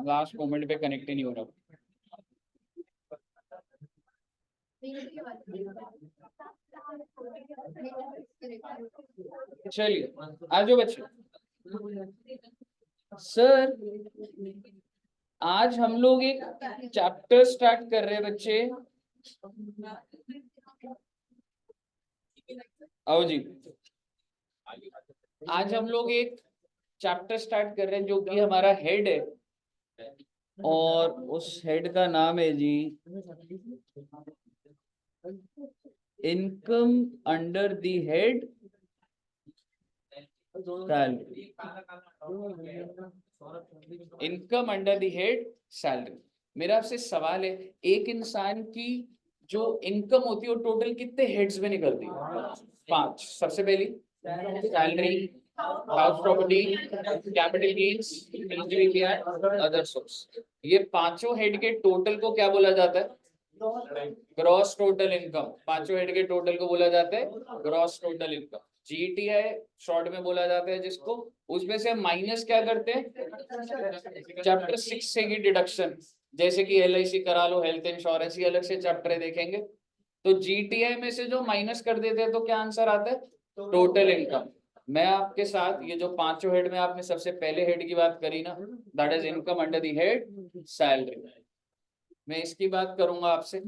Last moment पे connect ही नहीं हो रहा। चलिए आ जाओ बच्चे। सर आज हम लोग एक चैप्टर स्टार्ट कर रहे हैं बच्चे। आओ जी। आज हम लोग एक चैप्टर स्टार्ट कर रहे हैं जो कि हमारा हेड है, और उस हेड का नाम है जी income under the head salary. Income under the head salary. मेरा आपसे सवाल है, एक इंसान की जो इनकम होती है वो टोटल कितने हेड्स में निकलती है? 5। सबसे पहली salary, house property, capital gains, other source. ये पांचों हेड के टोटल को क्या बोला जाता है? Gross total income. पांचों हेड के टोटल को बोला जाता है gross total income, GTI short में बोला जाता है जिसको। उसमें से हम माइनस क्या करते हैं? चैप्टर 6 से की डिडक्शन, जैसे कि एलआईसी करा लो, हेल्थ इंश्योरेंस, ये अलग से चैप्टर देखेंगे। तो जीटीआई में से जो माइनस कर देते हैं तो क्या आंसर आता है? Total income. मैं आपके साथ ये जो पांचों हेड में आपने सबसे पहले हेड की बात करी ना, that is income under the head salary. मैं इसकी बात करूंगा आपसे।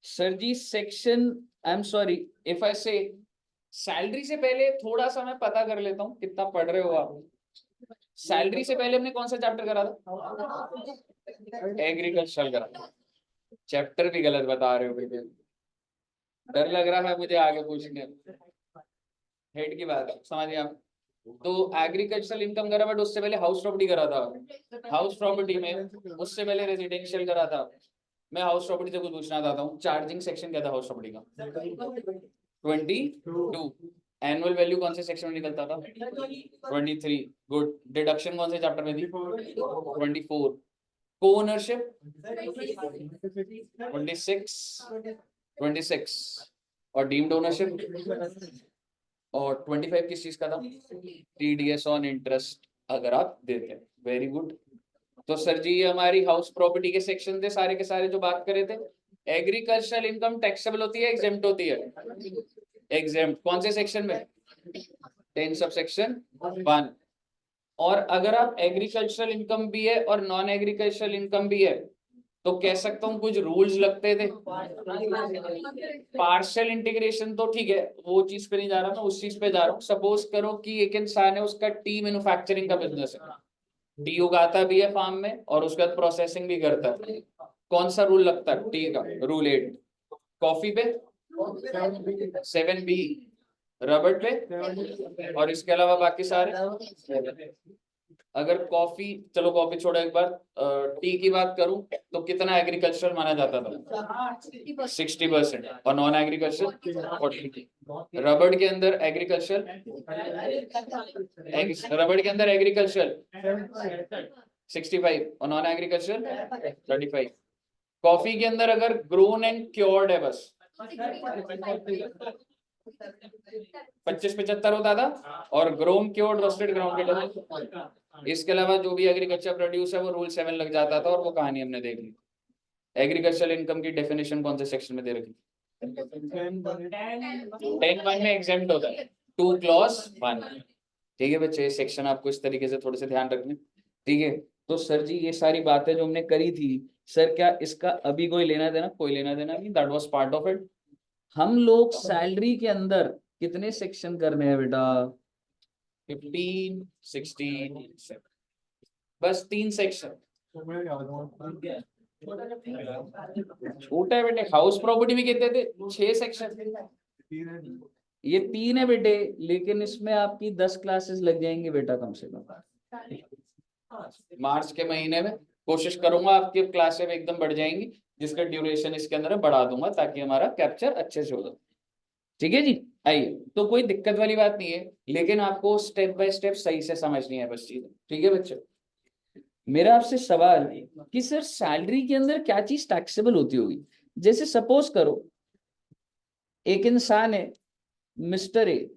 Sir ji section, I am sorry if I say, salary से पहले थोड़ा सा मैं पता कर लेता हूँ कितना पढ़ रहे हो आप। सैलरी से पहले हमने कौन सा चैप्टर करा था? एग्रीकल्चरल करा था। चैप्टर भी गलत बता रहे हो बेटे, डर लग रहा है मुझे आगे पूछने। हेड की बात समझिए आप। तो एग्रीकल्चरल इनकम करा, बट उससे पहले हाउस प्रॉपर्टी करा था। हाउस प्रॉपर्टी में उससे पहले रेजिडेंशियल करा था। मैं हाउस प्रॉपर्टी से कुछ पूछना चाहता हूँ, चार्जिंग सेक्शन क्या था हाउस प्रॉपर्टी का? 22। एनुअल वैल्यू कौन से सेक्शन में निकलता था? 23। गुड। डिडक्शन कौन से चैप्टर में थी? 24। को ओनरशिप 26। और डीम्ड ओनरशिप और 25 किस चीज का था? टीडीएस ऑन इंटरेस्ट अगर आप देते हैं। Very good. तो सर जी ये हमारी हाउस प्रॉपर्टी के सेक्शन थे सारे के सारे जो बात करे थे। एग्रीकल्चरल इनकम टैक्सेबल होती है, एग्जेम्प्ट होती है? एग्जेम्प्ट। कौन से सेक्शन में? 10 सब सेक्शन 1। और अगर आप एग्रीकल्चरल इनकम भी है और नॉन एग्रीकल्चरल इनकम भी है तो कह सकता हूँ कुछ रूल्स लगते थे। पार्शियल इंटीग्रेशन तो ठीक है, वो चीज पे नहीं जा रहा मैं, उस चीज पे जा रहा हूँ। सपोज करो कि एक इंसान है, उसका टी मैन्युफैक्चरिंग का बिजनेस है, टी उगाता भी है फार्म में और उसके बाद प्रोसेसिंग भी करता है। कौन सा रूल लगता है टी का? रूल 8। कॉफी पे 7B, रबड़ पे, और इसके अलावा बाकी सारे। अगर कॉफी, चलो कॉफी छोड़ो एक बार, टी की बात करूं तो कितना एग्रीकल्चरल माना जाता था? 60%। और नॉन एग्रीकल्चर 40। रबड़ के अंदर एग्रीकल्चर, रबड़ के अंदर एग्रीकल्चर 65 और नॉन एग्रीकल्चर 35। कॉफी के अंदर अगर ग्रोन एंड क्योर्ड है बस 25-75 होता था, और ग्रोन क्योर्ड रोस्टेड ग्राउंडेड। इसके अलावा जो भी एग्रीकल्चर प्रोड्यूस है वो रूल 7 लग जाता था, और वो कहानी हमने देख ली। एग्रीकल्चरल इनकम की डेफिनेशन कौन से सेक्शन में दे रखी? 10(1) में एग्जेम्प्ट होता है, 2 क्लॉज 1। ठीक है बच्चे, सेक्शन आपको इस तरीके से थोड़े से ध्यान रखने। ठीक है, तो सर जी ये सारी बातें जो हमने करी थी, सर क्या इसका अभी कोई लेना देना? कोई लेना देना नहीं, that was part of it. हम लोग सैलरी के अंदर कितने सेक्शन करने हैं बेटा? 15, 16, बस 3 सेक्शन। छोटा है बेटे, हाउस प्रॉपर्टी में कितने थे? 6 सेक्शन। ये 3 है बेटे, लेकिन इसमें आपकी 10 क्लासेस लग जाएंगी बेटा कम से कम। मार्च के महीने में कोशिश करूंगा आपकी क्लासेस एकदम बढ़ जाएंगी, जिसका ड्यूरेशन इसके अंदर बढ़ा दूंगा ताकि हमारा कैप्चर अच्छे से हो जाए। ठीक है जी, आइए। तो कोई दिक्कत वाली बात नहीं है, लेकिन आपको स्टेप बाय स्टेप सही से समझनी है बस चीजें। ठीक है बच्चों, मेरा आपसे सवाल कि सर सैलरी के अंदर क्या चीज टैक्सेबल होती होगी? जैसे सपोज करो, एक इंसान है मिस्टर ए,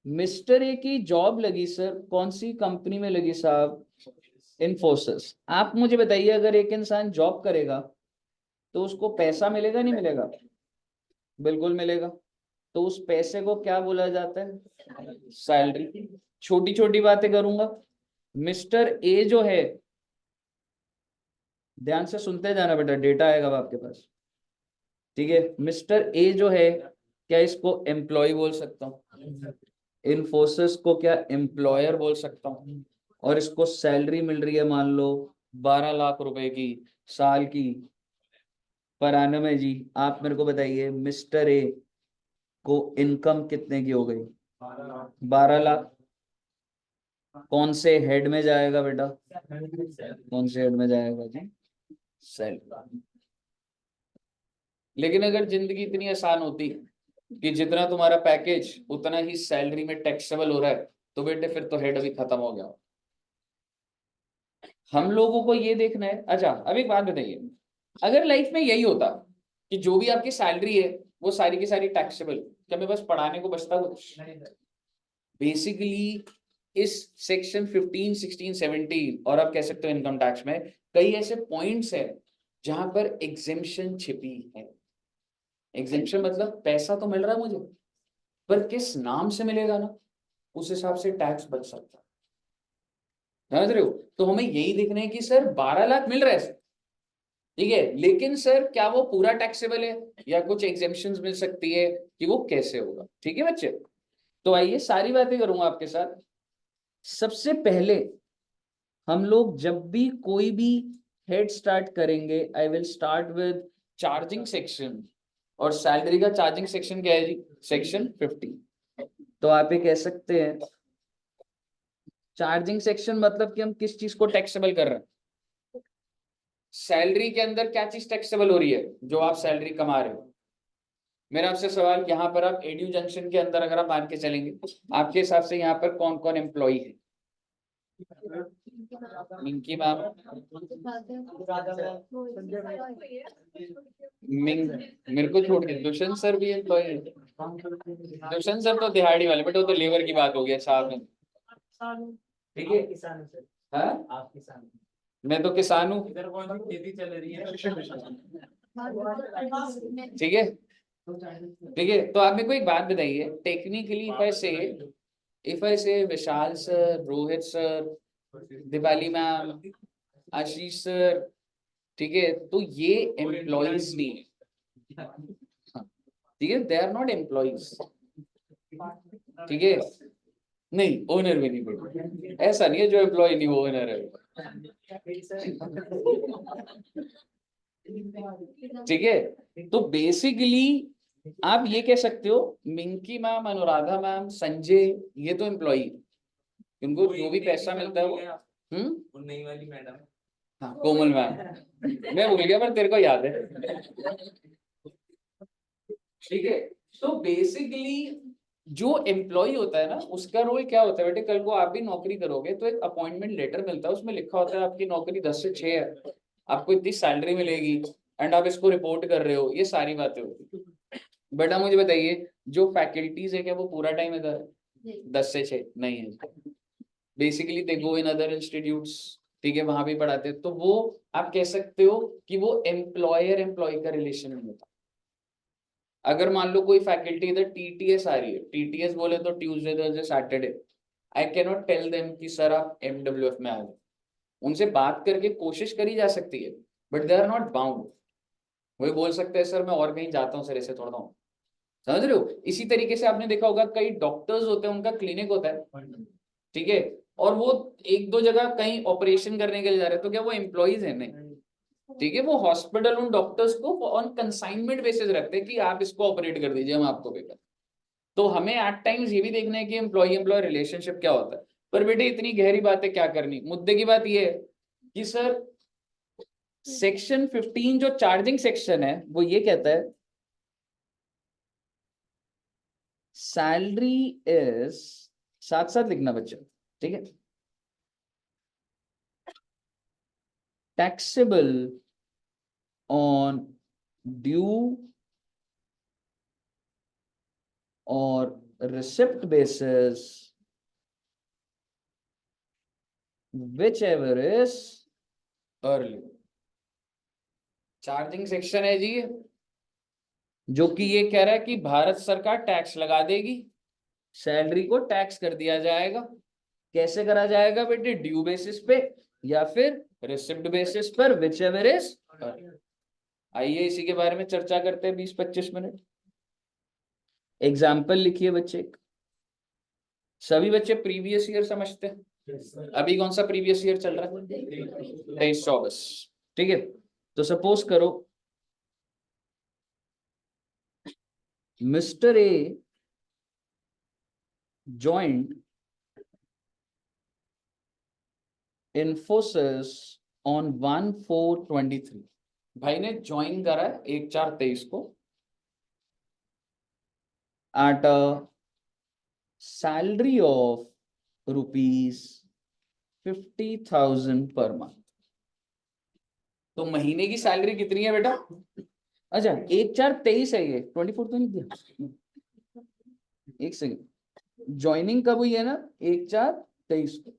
मिस्टर ए की जॉब लगी सर, कौन सी कंपनी में लगी साहब? इन्फोसिस। आप मुझे बताइए, अगर एक इंसान जॉब करेगा तो उसको पैसा मिलेगा नहीं मिलेगा? बिल्कुल मिलेगा। तो उस पैसे को क्या बोला जाता है? सैलरी। छोटी छोटी बातें करूंगा। मिस्टर ए जो है, ध्यान से सुनते जाना बेटा, डेटा आएगा अब आपके पास। ठीक है, मिस्टर ए जो है, क्या इसको एम्प्लॉय बोल सकता हूँ? इन्फोसिस को क्या एम्प्लॉयर बोल सकता हूँ? और इसको सैलरी मिल रही है मान लो 12 लाख रुपए की साल की, पर annum है जी। आप मेरे को बताइए, मिस्टर ए को इनकम कितने की हो गई? 12 लाख। कौन से हेड में जाएगा बेटा? कौन से हेड में जाएगा जी? सैलरी। लेकिन अगर जिंदगी इतनी आसान होती कि जितना तुम्हारा पैकेज उतना ही सैलरी में टैक्सेबल हो रहा है, तो बेटे फिर तो हेड अभी खत्म हो गया। हम लोगों को ये देखना है। अच्छा, अब एक बात बताइए, अगर लाइफ में यही होता कि जो भी आपकी सैलरी है वो सारी की सारी टैक्सेबल, क्या मैं बस पढ़ाने को बचता कुछ? बेसिकली इस सेक्शन 15, 16, 17 और आप कह सकते हो इनकम टैक्स में कई ऐसे पॉइंट्स है जहां पर एग्जेम्पशन छिपी है। एग्जेम्पशन मतलब पैसा तो मिल रहा है मुझे, पर किस नाम से मिलेगा ना, उस हिसाब से टैक्स बच सकता है। समझ रहे हो? तो हमें यही देखना है कि सर 12 लाख मिल रहा है, ठीक है, लेकिन सर क्या वो पूरा टैक्सेबल है या कुछ एग्जेम्पशंस मिल सकती है, कि वो कैसे होगा। ठीक है बच्चे, तो आइए सारी बातें करूंगा आपके साथ। सबसे पहले हम लोग जब भी कोई भी हेड स्टार्ट करेंगे, I will start with charging section. और सैलरी का चार्जिंग सेक्शन क्या है जी? सेक्शन 50। तो आप ये कह सकते हैं चार्जिंग सेक्शन मतलब कि हम किस चीज को टैक्सेबल कर रहे हैं। सैलरी के अंदर क्या चीज टैक्सेबल हो रही है? जो आप सैलरी कमा रहे हो। मेरा आपसे सवाल, यहाँ पर आप एड्यू जंक्शन के अंदर अगर आप मान के चलेंगे, आपके हिसाब से यहाँ पर कौन कौन एम्प्लॉई है? मिंकी मैम, मिंग, मेरे को छोड़ के दुष्यंत सर भी एम्प्लॉय है। दुष्यंत सर तो दिहाड़ी वाले, बट वो तो लेबर की बात हो गया साहब में। ठीक है, हाँ? आप किसान, मैं तो किसान हूँ। इधर कौन सी खेती चल रही है? ठीक है, ठीक है, तो आप मेरे को एक बात बताइए, technically if I say Vishal sir, Rohit sir, Deepali ma'am, Ashish sir, ठीक है, तो ये एम्प्लॉयज नहीं है। हाँ, ठीक है, दे आर नॉट एम्प्लॉयज। ठीक है, नहीं ओनर भी नहीं बोल, ऐसा नहीं है जो एम्प्लॉय नहीं वो ओनर है। ठीक है, तो बेसिकली आप ये कह सकते हो मिंकी मैम, अनुराधा मैम, संजय, ये तो एम्प्लॉई, उनको जो भी पैसा मिलता है वो। नई वाली मैडम, हाँ कोमल मैम, मैं भूल गया पर तेरे को याद है। ठीक है, तो बेसिकली जो एम्प्लॉय होता है ना, उसका रोल क्या होता है बेटे, कल को आप भी नौकरी करोगे तो एक अपॉइंटमेंट लेटर मिलता है, उसमें लिखा होता है आपकी नौकरी 10 से 6 है, आपको इतनी सैलरी मिलेगी, एंड आप इसको रिपोर्ट कर रहे हो, ये सारी बातें होती। बेटा मुझे बताइए, जो फैकल्टीज है क्या वो पूरा टाइम इधर है? 10 से 6 नहीं है, basically they go in other institutes. ठीक है, वहां भी पढ़ाते हैं, तो वो आप कह सकते हो कि वो एम्प्लॉयर एम्प्लॉय का रिलेशन नहीं होता। अगर मान लो कोई फैकल्टी इधर टीटीएस आ रही है, टीटीएस बोले तो Tuesday Thursday Saturday, I can not tell them कि सर आप एमडब्ल्यूएफ में आ जाओ। उनसे बात करके कोशिश करी जा सकती है, but they are not bound. वही बोल सकते हैं सर मैं और कहीं जाता हूँ सर, ऐसे थोड़ा हूँ। समझ रहे हो? इसी तरीके से आपने देखा होगा कई डॉक्टर्स होते हैं, उनका क्लिनिक होता है, ठीक है, और वो एक दो जगह कहीं ऑपरेशन करने के लिए जा रहे हैं, तो क्या वो एम्प्लॉइज है? नहीं। ठीक है, वो हॉस्पिटल उन डॉक्टर्स को ऑन कंसाइनमेंट बेसिस रखते हैं कि आप इसको ऑपरेट कर दीजिए, हम आपको पे कर। तो हमें एट टाइम्स ये भी देखना है कि एम्प्लॉय एम्प्लॉय रिलेशनशिप क्या होता है। पर बेटे इतनी गहरी बातें क्या करनी, मुद्दे की बात ये है कि सर सेक्शन 15 जो चार्जिंग सेक्शन है वो ये कहता है सैलरी इज, साथ साथ लिखना बच्चा, ठीक है, टैक्सेबल ऑन ड्यू और receipt basis whichever is early। Charging section है जी ये, जो कि ये कह रहा है कि भारत सरकार टैक्स लगा देगी, सैलरी को टैक्स कर दिया जाएगा। कैसे करा जाएगा बेटे? ड्यू बेसिस पे या फिर रिसिप्ट बेसिस पर, विच एवर इज। आइए इसी के बारे में चर्चा करते हैं 20-25 मिनट। एग्जाम्पल लिखिए बच्चे। सभी बच्चे प्रीवियस ईयर समझते हैं? अभी कौन सा प्रीवियस ईयर चल रहा है? 23-24। ठीक है, तो सपोज करो mister A joined Infosys on 1/4/23। भाई ने ज्वाइन करा है 1/4/23 को at a salary of ₹50,000 per month। तो महीने की सैलरी कितनी है बेटा? अच्छा 1/4/23 है ये, 24 तो नहीं दिया। एक सेकेंड, ज्वाइनिंग कब हुई है ना? 1/4/23 को।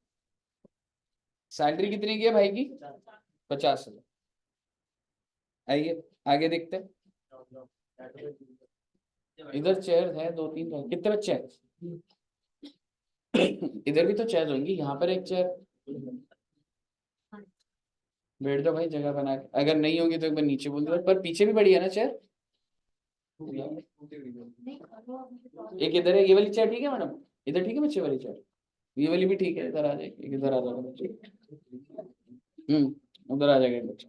सैलरी कितनी की है भाई की? 50,000। आइए आगे देखते हैं। इधर चेयर है 2-3, कितने बच्चे हैं? इधर भी तो चेयर होंगी, यहाँ पर एक चेयर बैठ जाओ भाई, जगह बना के। अगर नहीं होगी तो एक बार नीचे बोल दो, पर पीछे भी बड़ी है ना चेयर। एक इधर है, ये वाली चेयर ठीक है मैडम? इधर ठीक है बच्चे वाली चेयर? ये वाली भी ठीक है, इधर आ जाएगी, इधर आ जाएगा। उधर आ जाएगा बच्चा।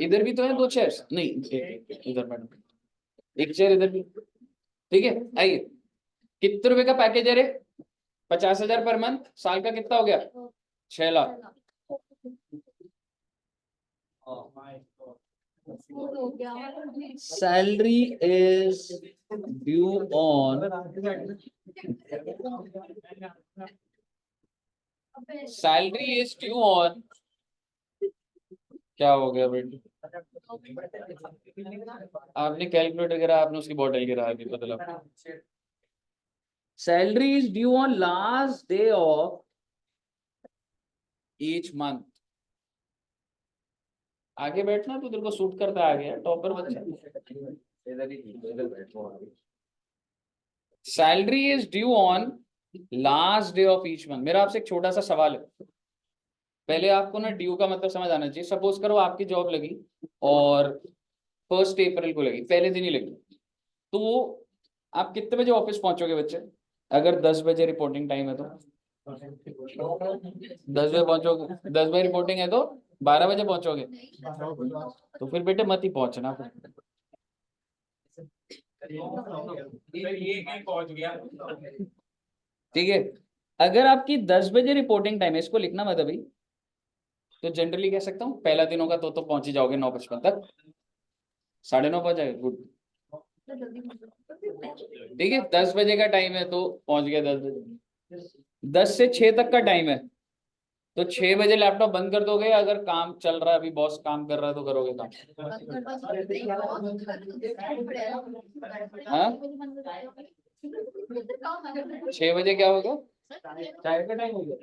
इधर भी तो है 2 चेयर्स, नहीं इधर मैडम एक चेयर इधर भी। ठीक है, आइए। कितने रुपए का पैकेज है रे? 50,000 पर मंथ। साल का कितना हो गया? 6 lakh. Salary is due on, salary is due on, क्या हो गया बेटी? आपने कैलकुलेटर गिरा, आपने उसकी बॉटल गिरा दी, मतलब salary is due on last day of each month. आगे बैठना तो तेरे को सूट करता आ गया, टॉपर बच्चा। Salary is due on last day of each month. मेरा आपसे एक छोटा सा सवाल है, पहले आपको ना ड्यू का मतलब समझ आना चाहिए। सपोज करो आपकी जॉब लगी और 1 अप्रैल को लगी, पहले दिन ही लगी, तो वो आप कितने बजे ऑफिस पहुंचोगे बच्चे? अगर 10 बजे रिपोर्टिंग टाइम है तो 10 बजे पहुंचोगे। 10 बजे रिपोर्टिंग है तो 12 बजे पहुंचोगे। तो फिर बेटे मत ही पहुंचना। ठीक है, अगर आपकी 10 बजे रिपोर्टिंग टाइम है, इसको लिखना मत अभी, तो जनरली कह सकता हूँ पहला दिन होगा तो पहुंच ही जाओगे 9:55 तक, 9:30 पहुंच जाएगा। गुड। ठीक है, 10 बजे का टाइम है तो पहुंच गया 10 बजे। 10 से 6 तक का टाइम है तो 6 बजे लैपटॉप बंद कर दोगे। अगर काम चल रहा है, अभी बॉस काम कर रहा है तो करोगे काम। हाँ 6 बजे क्या होगा? चाय का टाइम हो गया।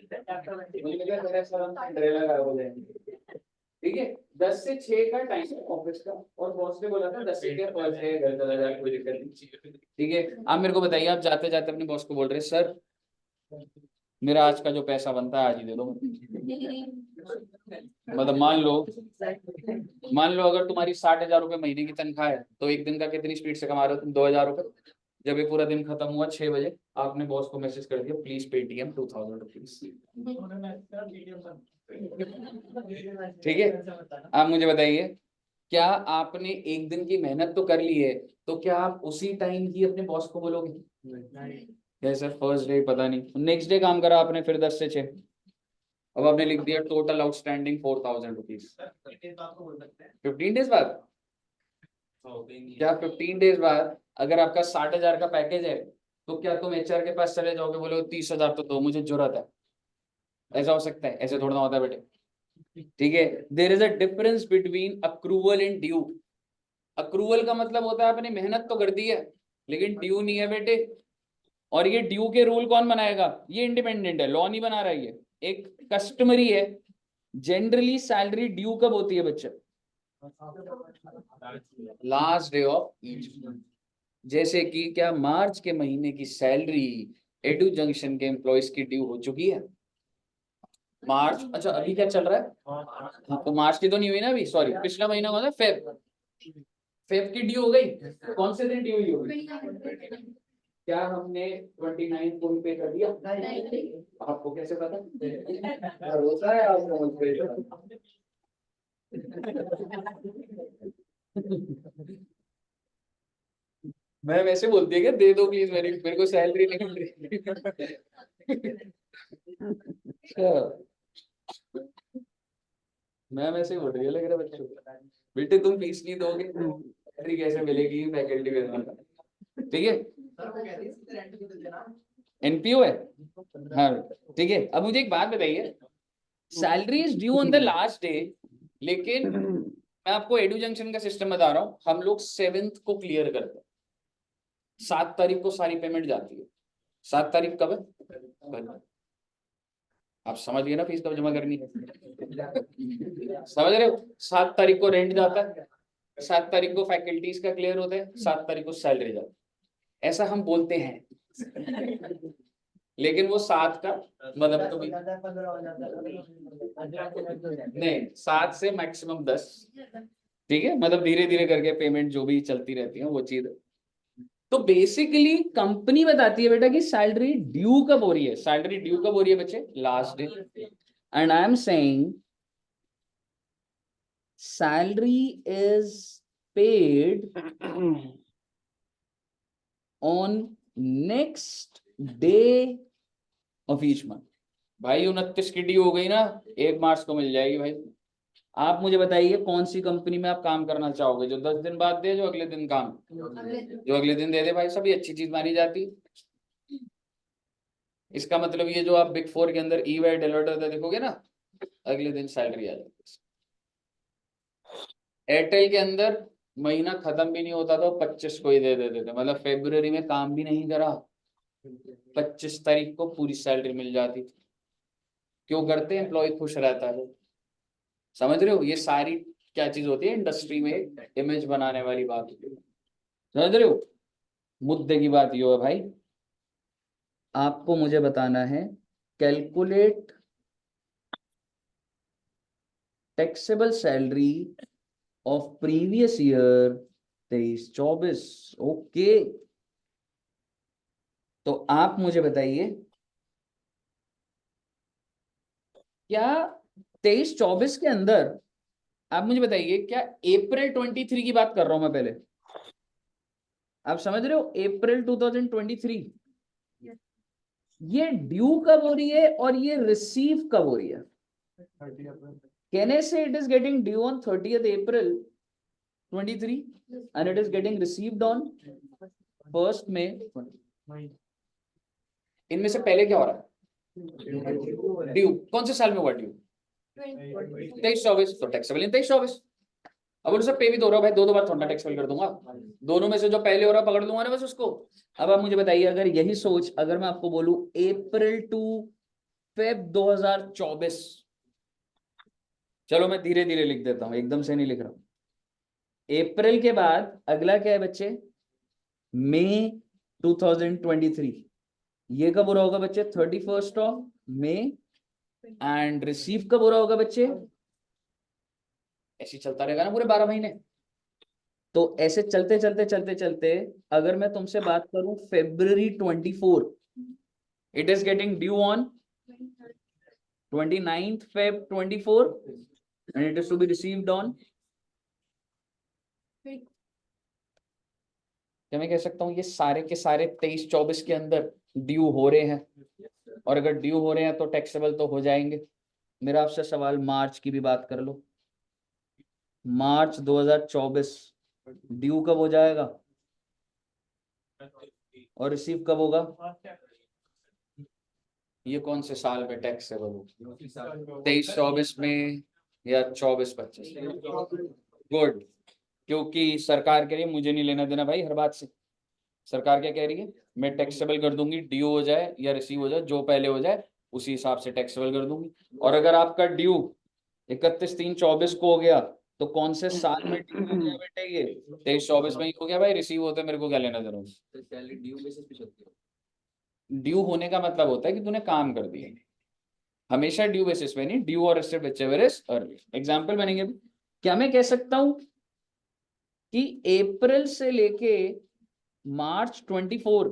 ठीक है, 10 से 6 का टाइम है ऑफिस का, और बॉस ने बोला था 10 से 6 घर चला जाए, कोई दिक्कत नहीं। ठीक है, आप मेरे को बताइए, आप जाते जाते अपने बॉस को बोल रहे सर मेरा आज का जो पैसा बनता है आज ही दे दो। मतलब मान लो अगर तुम्हारी 60,000 रुपए महीने की तनख्वाह है तो एक दिन का कितनी स्पीड से कमा रहे हो तुम? 2,000 रुपए। जब ये पूरा दिन खत्म हुआ 6 बजे, आपने बॉस को मैसेज कर दिया प्लीज पेटीएम 2,000 रुपीज। ठीक है, आप मुझे बताइए, क्या आपने एक दिन की मेहनत तो कर ली है, तो क्या आप उसी टाइम ही अपने बॉस को बोलोगे? सर फर्स्ट डे पता नहीं, नेक्स्ट डे काम करा आपने फिर 10 से 6, अब आपने लिख दिया टोटल आउटस्टैंडिंग 4,000 रुपीज। 15 डेज बाद? क्या 15 डेज बाद अगर आपका 60,000 का पैकेज है तो क्या तुम एचआर के पास चले जाओगे, बोले 30,000 तो दो, मुझे जरूरत है? ऐसा हो सकता है? ऐसे थोड़ा होता है बेटे। ठीक है, there is a difference between accrual and due. Accrual का मतलब होता है आपने मेहनत तो कर दी है लेकिन ड्यू नहीं है बेटे, और ये ड्यू के रूल कौन बनाएगा? ये इंडिपेंडेंट है, लॉ नहीं बना रहा है, ये एक कस्टमरी है। जनरली सैलरी ड्यू कब होती है बच्चे? Last day of each month. जैसे कि क्या मार्च के महीने की सैलरी एडू जंक्शन के एम्प्लॉइज की ड्यू हो चुकी है? मार्च, अच्छा अभी क्या चल रहा है? हाँ, तो मार्च की तो नहीं हुई ना अभी, सॉरी, पिछला महीना कौन सा? फेब। फेब की ड्यू हो गई, कौन से दिन ड्यू हुई होगी? क्या हमने 29 को पे कर दिया? आपको कैसे पता? भरोसा है आपको मुझ पे? मैं वैसे बोलती है क्या, दे दो प्लीज, मेरे को सैलरी नहीं मिल रही। अच्छा, मैं वैसे बोल रही है, लग रहा है बच्चों को, बेटे तुम फीस नहीं दोगे, सैलरी कैसे मिलेगी फैकल्टी में? ठीक है, एनपीओ है। हाँ ठीक है, अब मुझे एक बात बताइए, salary is due on the last day, लेकिन मैं आपको एडू जंक्शन का सिस्टम बता रहा हूँ, हम लोग 7th को क्लियर करते हैं, 7 तारीख को सारी पेमेंट जाती है। 7 तारीख कब है? आप समझ गए ना, फीस कब जमा करनी है? समझ रहे हो? 7 तारीख को रेंट जाता है, 7 तारीख को फैकल्टीज का क्लियर होता है, 7 तारीख को सैलरी जाती है। ऐसा हम बोलते हैं, लेकिन वो 7 का मतलब तो नहीं, 7 से मैक्सिमम 10, ठीक है, मतलब धीरे धीरे करके पेमेंट जो भी चलती रहती है वो चीज। तो बेसिकली कंपनी बताती है बेटा कि सैलरी ड्यू कब हो रही है, सैलरी ड्यू कब हो रही है बच्चे? Last day. And I am saying salary is paid on next day of each month. भाई 29 की ड्यू हो गई ना, 1 मार्च को मिल जाएगी भाई। आप मुझे बताइए कौन सी कंपनी में आप काम करना चाहोगे, जो 10 दिन बाद दे, जो अगले दिन काम, जो अगले दिन दे दे भाई, सभी अच्छी चीज मानी जाती। इसका मतलब ये जो आप बिग 4 के अंदर ईवाई डेलोइट देखोगे ना, अगले दिन सैलरी आ जाती है। एयरटेल के अंदर महीना खत्म भी नहीं होता तो 25 को ही दे देते थे, मतलब फेब्रुवरी में काम भी नहीं करा, 25 तारीख को पूरी सैलरी मिल जाती थी। क्यों करते? एम्प्लॉय खुश रहता है। समझ रहे हो? ये सारी क्या चीज होती है, इंडस्ट्री में इमेज बनाने वाली बात होती है। समझ रहे हो? मुद्दे की बात ये है भाई, आपको मुझे बताना है calculate taxable salary of previous year 23-24। Okay, तो आप मुझे बताइए क्या 23-24 के अंदर, आप मुझे बताइए क्या अप्रैल 23 की बात कर रहा हूं मैं पहले, आप समझ रहे हो? अप्रैल 2023 ये ड्यू कब हो रही है और ये रिसीव कब हो रही है? कहने से it is getting due on 30th April 23 and it is getting received on 1st May। इनमें से पहले क्या हो रहा है? ड्यू कौन से साल में हुआ ड्यू? 23-24, तो टैक्सेबल इन 23-24। अब उनसे पे भी तो हो रहा है भाई, दो बार थोड़ा टैक्सेबल कर दूंगा, दोनों में से जो पहले हो रहा पकड़ लूंगा ना बस उसको। अब आप मुझे बताइए, अगर यही सोच अगर मैं आपको बोलूं अप्रैल टू फेब 2024, चलो मैं धीरे धीरे लिख देता हूं, एकदम से नहीं लिख रहा हूं। अप्रैल के बाद अगला क्या है बच्चे? मई 2023। ये कब हो रहा होगा बच्चे? 31st of May. And receive कब हो रहा होगा बच्चे? ऐसे चलता रहेगा ना पूरे 12 महीने। तो ऐसे चलते चलते चलते चलते अगर मैं तुमसे बात करूं February 24, it is getting due on 29th Feb 24 and it is to be received on, क्या मैं कह सकता हूँ ये सारे के सारे 23-24 के अंदर ड्यू हो रहे हैं, और अगर ड्यू हो रहे हैं तो टैक्सेबल तो हो जाएंगे। मेरा आपसे सवाल, मार्च की भी बात कर लो, मार्च 2024 ड्यू कब हो जाएगा और रिसीव कब होगा? ये कौन से साल में टैक्सेबल हो? 23-24 में या 24-25? गुड, क्योंकि सरकार के लिए मुझे नहीं लेना देना भाई हर बात से। सरकार क्या कह रही है, मैं टैक्सेबल कर दूंगी, ड्यू हो जाए या रिसीव हो जाए, जो पहले हो जाए उसी हिसाब से टैक्सेबल कर दूंगी। और अगर आपका ड्यू 31/3/24 को हो गया तो कौन से साल में ड्यू हो गया बेटे, ये 23/24 में ही हो गया भाई, रिसीव होता है मेरे को क्या लेना जरा। सैलरी ड्यू बेसिस पे चलती है। ड्यू होने का मतलब होता है कि तूने काम कर दिया, हमेशा ड्यू बेसिस पे नहीं, ड्यू और received whichever is early. Example बनेंगे, क्या मैं कह सकता हूं कि अप्रैल से लेके मार्च 24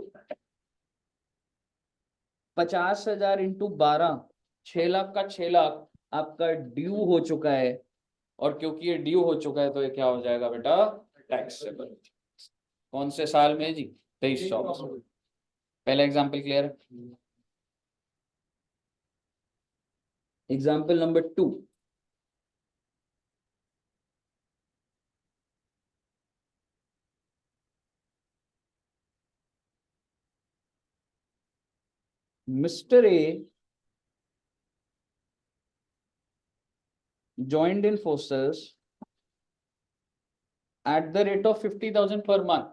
50,000 इंटू 12 6 लाख का 6 लाख आपका ड्यू हो चुका है, और क्योंकि ये ड्यू हो चुका है तो ये क्या हो जाएगा बेटा, टैक्सेबल। कौन से साल में जी, 23/24। पहला एग्जाम्पल क्लियर है। Example number 2, Mr. A joined in forces at the rate of 50,000 per month।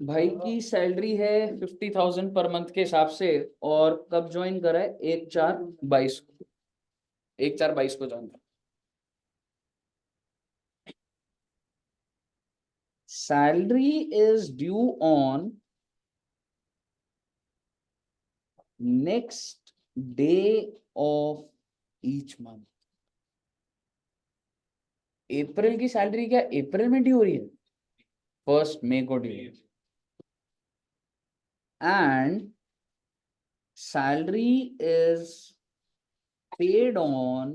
भाई की सैलरी है 50,000 पर मंथ के हिसाब से, और कब ज्वाइन करा है, 1/4/22 को, 1/4/22 को ज्वाइन करा। Salary is due on next day of each month. April की सैलरी क्या अप्रैल में ड्यू हो रही है, 1 मई को due, and salary is paid on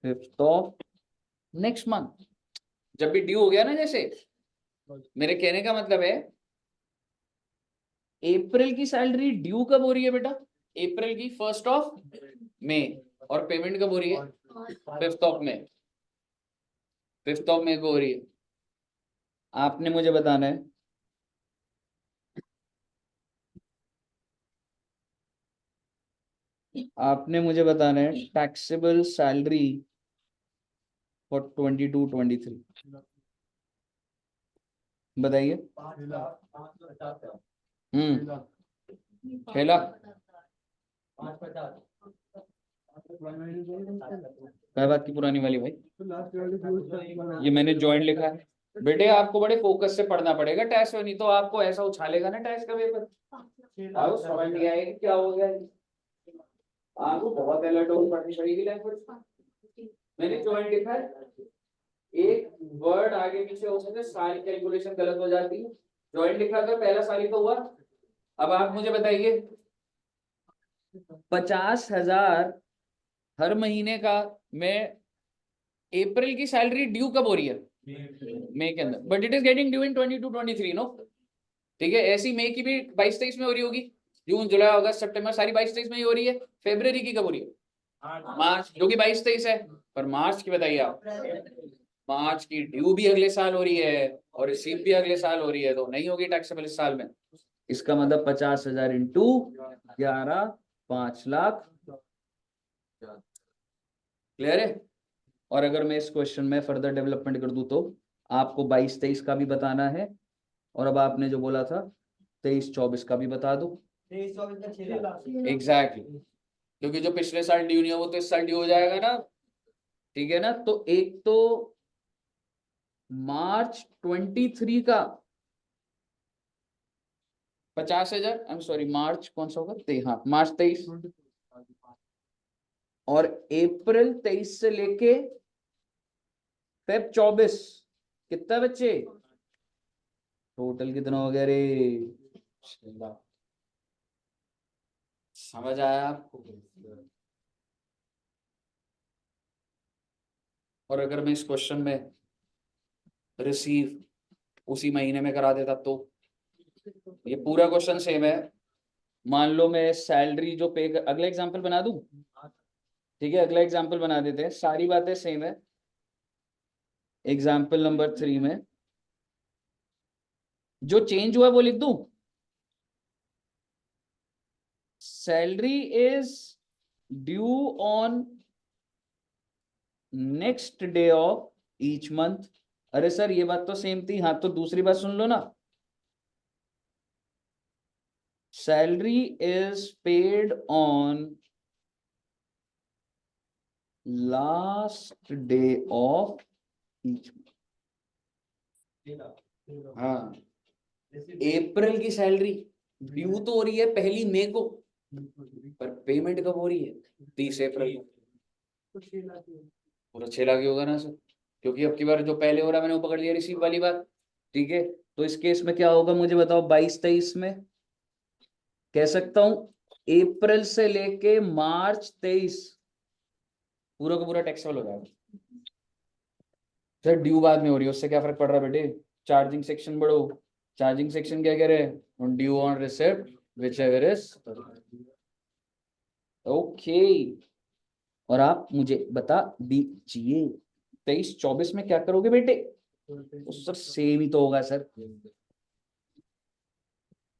5th of next month. जब भी ड्यू हो गया ना, जैसे मेरे कहने का मतलब है अप्रैल की सैलरी ड्यू कब हो रही है बेटा, अप्रैल की 1 मई, और पेमेंट कब हो रही है, 5 मई, 5 मई को हो रही है। आपने मुझे बताना है टैक्सेबल सैलरी फॉर 22-23, बताइए। 6 लाख क्या बात की पुरानी वाली भाई, ये मैंने ज्वाइंट लिखा है बेटे, आपको बड़े फोकस से पढ़ना पड़ेगा टैक्स में, नहीं तो आपको ऐसा उछालेगा ना टैक्स का पेपर, आपको समझ नहीं आएगा क्या हो गया, आपको बहुत अलर्ट होकर पढ़नी पड़ेगी लैंग्वेज। मैंने ज्वाइंट लिखा है, एक वर्ड आगे पीछे हो सकता है, सारी कैलकुलेशन गलत हो जाती है। ज्वाइंट लिखा था, पहला सारी तो हुआ। अब आप मुझे बताइए 50,000 हर महीने का, मैं अप्रैल की सैलरी ड्यू कब हो रही है, मई के अंदर, but it is getting due in 22-23 no, ठीक है। ऐसी मई की भी 22-23 में हो रही होगी, जून जुलाई अगस्त सितंबर सारी 22-23 में ही हो रही है। फरवरी की कब हो रही है, मार्च, जो कि 22-23 है। पर मार्च की बताइए आप, मार्च की ड्यू भी अगले साल हो रही है और रिसीव भी अगले साल हो रही है, तो नहीं होगी टैक्सेबल इस साल में। इसका मतलब 50,000 इंटू 11, 5 लाख। क्लियर है। और अगर मैं इस क्वेश्चन में फर्दर डेवलपमेंट कर दूं तो आपको 22-23 का भी बताना है, और अब आपने जो बोला था 23-24 का भी बता दो। 23-24 का 6 लाख एग्जैक्टली, क्योंकि जो पिछले साल ड्यू नहीं हो वो तो इस साल ड्यू हो जाएगा ना, ठीक है ना। तो एक तो मार्च 23 का 50,000, आई एम सॉरी मार्च कौन सा होगा, हाँ मार्च 23, और अप्रैल 23 से लेके फेब 24, कितना बच्चे, टोटल कितना हो गया रे, समझ आया आपको। और अगर मैं इस क्वेश्चन में रिसीव उसी महीने में करा देता तो, ये पूरा क्वेश्चन सेम है। मान लो मैं सैलरी जो पे, अगला एग्जांपल बना दूं, ठीक है अगला एग्जांपल बना देते हैं, सारी बातें सेम है। एग्जांपल नंबर 3 में जो चेंज हुआ वो लिख दूं, salary is due on next day of each month, अरे सर ये बात तो सेम थी, हाँ तो दूसरी बात सुन लो ना। Salary is paid on last day of each. हाँ, अप्रैल की सैलरी ड्यू तो हो रही है 1 मई को, पर पेमेंट कब हो रही है? 30 अप्रैल को। पूरा 6 लाख ही होगा ना सर, क्योंकि अब की बार जो पहले हो रहा मैंने वो पकड़ लिया रिसीव वाली बात। ठीक है, तो इस केस में क्या होगा मुझे बताओ, 22-23 में कह सकता हूं अप्रैल से लेके मार्च 23 पूरा का पूरा टैक्सेबल हो जाएगा। सर ड्यू बाद में हो रही है, उससे क्या फर्क पड़ रहा है बेटे? चार्जिंग सेक्शन बढ़ो, चार्जिंग सेक्शन क्या कह रहे हैं? Due on receipt which ever is okay. और आप मुझे बता दीजिए 23-24 में क्या करोगे बेटे? तो सर सेम ही तो होगा सर,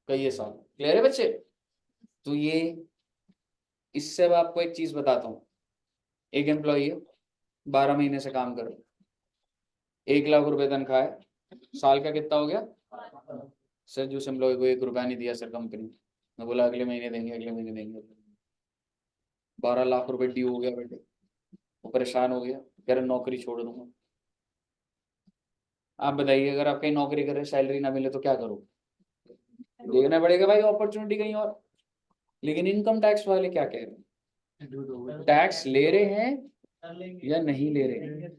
कहिए साहब, क्लियर है बच्चे? तो ये इससे अब आपको एक चीज बताता हूँ। एक एम्प्लॉई है, 12 महीने से काम कर रहे, 1 लाख रुपए तनख्वाह है, साल का कितना हो गया? सर जो एम्प्लॉय को 1 रुपया नहीं दिया सर कंपनी ने, मैं बोला अगले महीने देंगे, अगले महीने देंगे, 12 लाख रुपए ड्यू हो गया बेटे। वो परेशान हो गया, कह रहे नौकरी छोड़ दूंगा। आप बताइए अगर आप कहीं नौकरी कर रहे सैलरी ना मिले तो क्या करो? देखना पड़ेगा भाई अपॉर्चुनिटी कहीं और। लेकिन इनकम टैक्स वाले क्या कह रहे हैं? टैक्स ले रहे हैं या नहीं ले रहे हैं?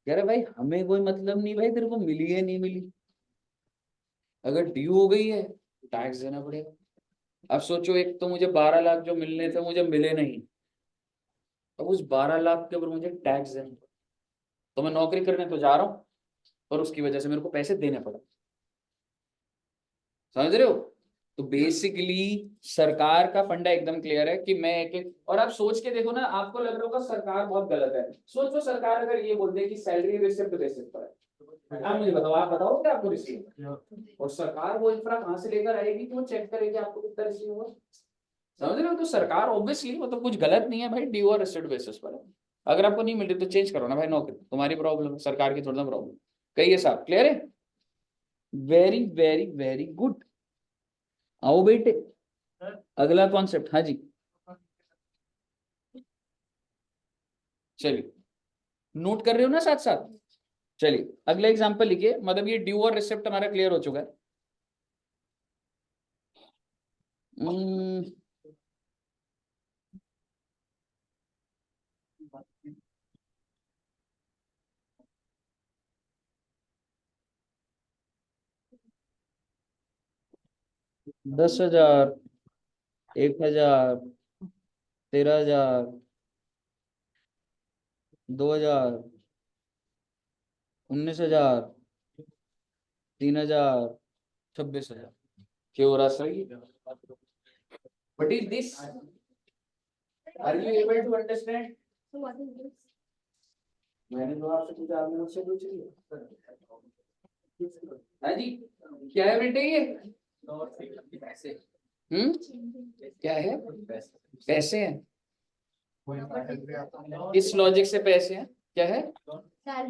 कह रहे भाई हमें कोई मतलब नहीं भाई, तेरे को मिली है नहीं मिली, अगर ड्यू हो गई है टैक्स देना पड़ेगा। अब सोचो, एक तो मुझे 12 लाख जो मिलने थे मुझे मिले नहीं, अब उस 12 लाख के ऊपर मुझे टैक्स देना, तो मैं नौकरी करने तो जा रहा हूँ पर उसकी वजह से मेरे को पैसे देने पड़े। समझ रहे हो? तो बेसिकली सरकार का फंडा एकदम क्लियर है कि मैं एक, और आप सोच के देखो ना, आपको लग रहा होगा सरकार बहुत गलत है। सोचो सरकार अगर ये बोल दे कि सैलरी रिसिप्ट बेसिस पर है, आप मुझे बताओ, आप बताओ कि आपको रिसीव, और सरकार वो इंफ्रा कहां से लेकर आएगी कि वो चेक करेगी आपको कितना रिसीव हुआ? समझ रहे हो? तो सरकार ऑब्वियसली मतलब कुछ गलत नहीं है भाई, ड्यू और रिसिप्ट बेसिस पर है। अगर आपको नहीं मिल रही तो चेंज करो ना भाई नौकरी, तुम्हारी प्रॉब्लम है, सरकार की थोड़ा ना प्रॉब्लम। कहिए साहब, क्लियर है? Very very very good. आओ बेटे, अगला कॉन्सेप्ट। हाँ जी, चलिए नोट कर रहे हो ना साथ साथ? चलिए अगला एग्जांपल लिखिए, मतलब ये ड्यू और रिसिप्ट हमारा क्लियर हो चुका है। 10,000, 1,000, 13,000, 2,000, 19,000, 3,000, 26,000। क्या हो रहा सही? What is this? Are you able to understand? मैंने तो आपसे पूछा, आपने मुझसे पूछ लिया। हाँ जी, क्या है बेटे ये? क्या है? पैसे हैं। इस लॉजिक से पैसे हैं, क्या है?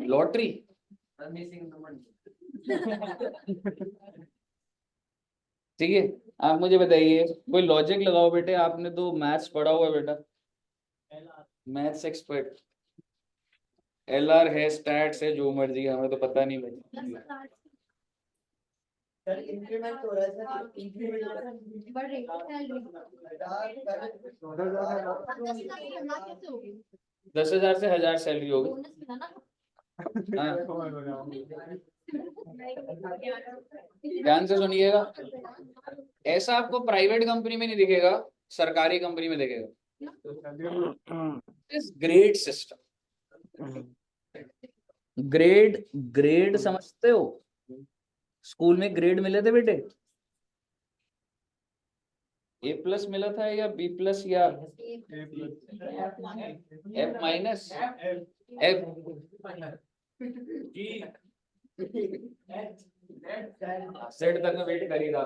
लॉटरी। ठीक है, आप मुझे बताइए, कोई लॉजिक लगाओ बेटे, आपने तो मैथ्स पढ़ा हुआ है बेटा, मैथ्स एक्सपर्ट। LR है, स्टैट्स है, जो मर्जी, हमें तो पता नहीं भाई। सर इंक्रीमेंट हो रहा है सर, इंक्रीमेंट हो रहा है। 10,000 से 1,000 सैलरी होगी। हाँ, ध्यान से सुनिएगा, ऐसा आपको प्राइवेट कंपनी में नहीं दिखेगा, सरकारी कंपनी में दिखेगा। इस ग्रेड सिस्टम, ग्रेड, ग्रेड समझते हो? स्कूल में ग्रेड मिले थे बेटे, A+ मिला था या B+ या F-, F, सेट तक में वेट करेगा।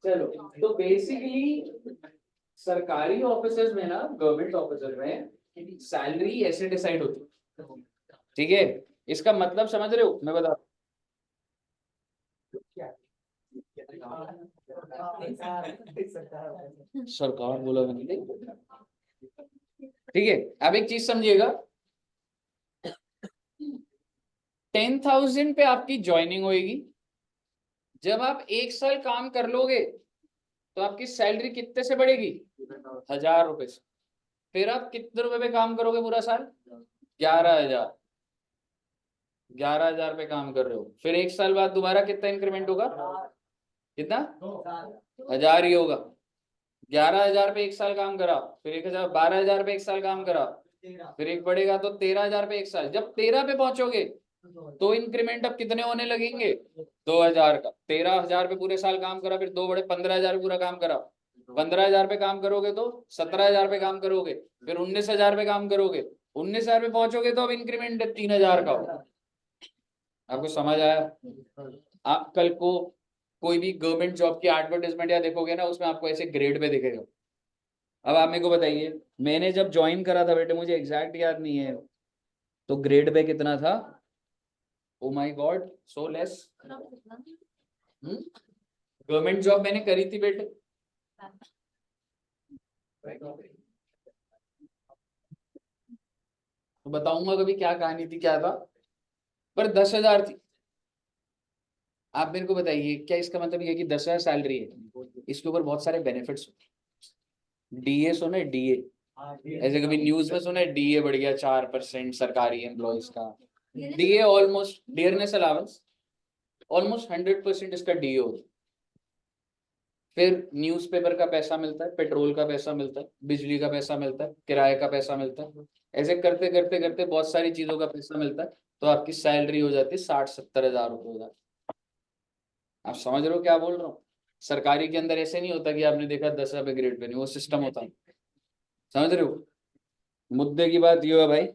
चलो, तो बेसिकली सरकारी ऑफिसर्स में ना, गवर्नमेंट ऑफिसर में सैलरी ऐसे डिसाइड होती है, ठीक है। इसका मतलब समझ रहे हो, मैं बता, सरकार बोला मैंने, ठीक है। अब एक चीज समझिएगा, 10,000 पे आपकी ज्वाइनिंग होगी। जब आप 1 साल काम कर लोगे तो आपकी सैलरी कितने से बढ़ेगी? 1,000 रुपए से। फिर आप कितने रुपए पे काम करोगे पूरा साल? 11,000। 11,000 पे काम कर रहे हो, फिर 1 साल बाद दोबारा कितना इंक्रीमेंट होगा? कितना? 1,000 ही होगा। 11,000 पे 1 साल काम करा, फिर 1,000, 12,000 पे 1 साल काम करा, फिर एक बढ़ेगा तो 13,000 पे 1 साल। जब 13 पे पहुंचोगे तो इंक्रीमेंट अब कितने होने लगेंगे? 2,000 का। 13,000 पे पूरे साल काम करा, फिर 2 बढ़े 15,000 पे पूरा काम करा। 15,000 पे काम करोगे तो 17,000 पे काम करोगे, फिर 19,000 पे काम करोगे, 19,000 पे पहुंचोगे तो अब इंक्रीमेंट 3,000 का होगा। आपको समझ आया? आप कल को कोई भी गवर्नमेंट जॉब की एडवर्टाइजमेंट या देखोगे ना, उसमें आपको ऐसे ग्रेड पे दिखेगा। अब आप मेरे को बताइए, मैंने जब ज्वाइन करा था बेटे, मुझे एग्जैक्ट याद नहीं है, तो ग्रेड पे कितना था? ओ my God, so less. Government job मैंने करी थी बेटे, तो बताऊंगा कभी क्या कहानी थी, क्या था, पर 10,000 थी। आप मेरे को बताइए, क्या इसका मतलब ये कि 10,000 सैलरी है, इसके ऊपर बहुत सारे बेनिफिट्स? डीए सुना है? डीए ऐसे कभी न्यूज में सुना है? डीए बढ़ गया 4% सरकारी एम्प्लॉयज का। DA almost dearness allowance, almost 100% इसका डीए होता है। फिर न्यूज़पेपर का पैसा मिलता है, पेट्रोल का पैसा मिलता है, बिजली का पैसा मिलता है, किराए का पैसा मिलता है, ऐसे करते करते करते बहुत सारी चीजों का पैसा मिलता है। तो आपकी सैलरी हो जाती है 60-70 हजार रुपये हो जाती है। आप समझ रहे हो क्या बोल रहा हूँ? सरकारी के अंदर ऐसे नहीं होता कि आपने देखा 10,000 ग्रेड पे, नहीं, वो सिस्टम होता है। समझ रहे हो? मुद्दे की बात ये है भाई,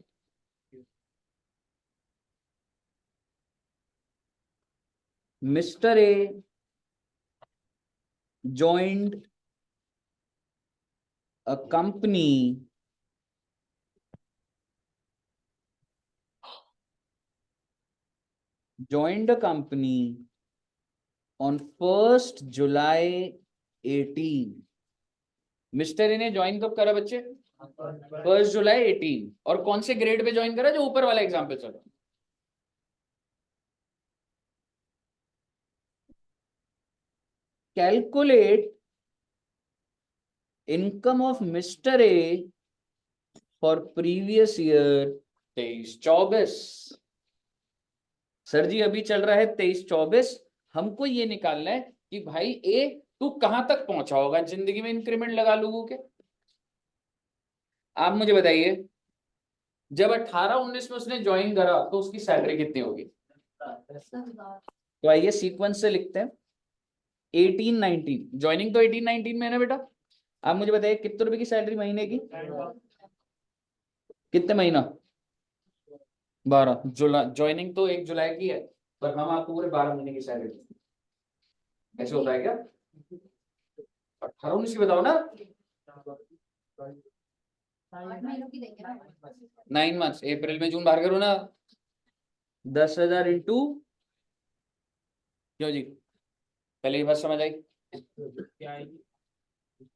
mister A joined a company on 1st July 18। Mister A ने ज्वाइन कब करा बच्चे? 1st जुलाई 18। और कौन से ग्रेड पे ज्वाइन करा? जो ऊपर वाला एग्जाम्पल चल रहा। Calculate income of Mister A for previous year 23-24। Sir जी अभी चल रहा है 23-24, हमको ये निकालना है कि भाई ए तू कहां तक पहुंचा होगा जिंदगी में, इंक्रीमेंट लगा लोगों के। आप मुझे बताइए, जब 18-19 में उसने ज्वाइन करा तो उसकी सैलरी कितनी होगी? तो आइए सीक्वेंस से लिखते हैं। 18-19 ज्वाइनिंग तो 18-19 में है ना बेटा। आप मुझे बताइए कितने रुपए की सैलरी महीने की? कितने महीना? 12। जुलाई ज्वाइनिंग तो 1 जुलाई की है, पर हम आपको पूरे 12 महीने की सैलरी। ऐसे होता है क्या? 18-19 की बताओ ना। 9 मंथ्स, अप्रैल में जून बाहर करो ना। 10,000 इंटू, क्यों जी, पहले ये बात समझ आई?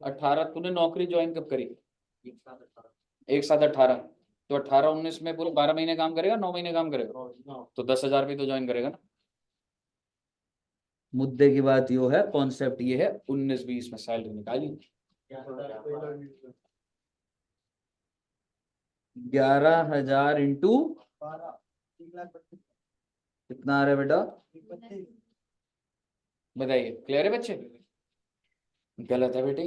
18 तूने नौकरी ज्वाइन कब करी? एक साथ 18। तो 18-19 में पूरे 12 महीने काम करेगा, 9 महीने काम करेगा, तो 10,000 पे तो ज्वाइन करेगा ना। मुद्दे की बात यो है, कॉन्सेप्ट ये है, 19-20 में सैलरी निकाली। 11,000 इंटू कितना आ रहा है बेटा? बताइए, क्लियर है बच्चे? गलत है बेटे।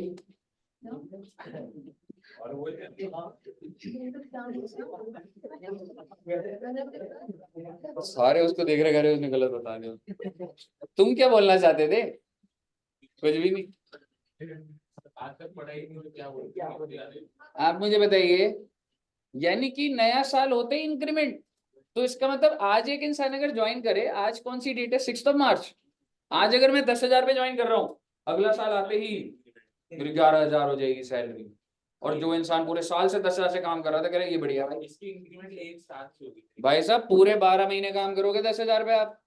सारे उसको देख रहे, करे उसने गलत बता दिया। तुम क्या बोलना चाहते थे? कुछ भी नहीं। आप मुझे बताइए, यानी कि नया साल होते ही इंक्रीमेंट। तो इसका मतलब आज एक इंसान अगर ज्वाइन करे, आज कौन सी डेट है? 6 मार्च। आज अगर मैं 10,000 पे ज्वाइन कर रहा हूँ, अगला साल आते ही मेरी 11,000 हो जाएगी सैलरी। और जो इंसान पूरे साल से 10,000 से काम कर रहा था कह रहा है ये बढ़िया भाई। इसकी इंक्रीमेंट एक साथ से होगी। भाई साहब पूरे 12 महीने काम करोगे 10,000 पे आप?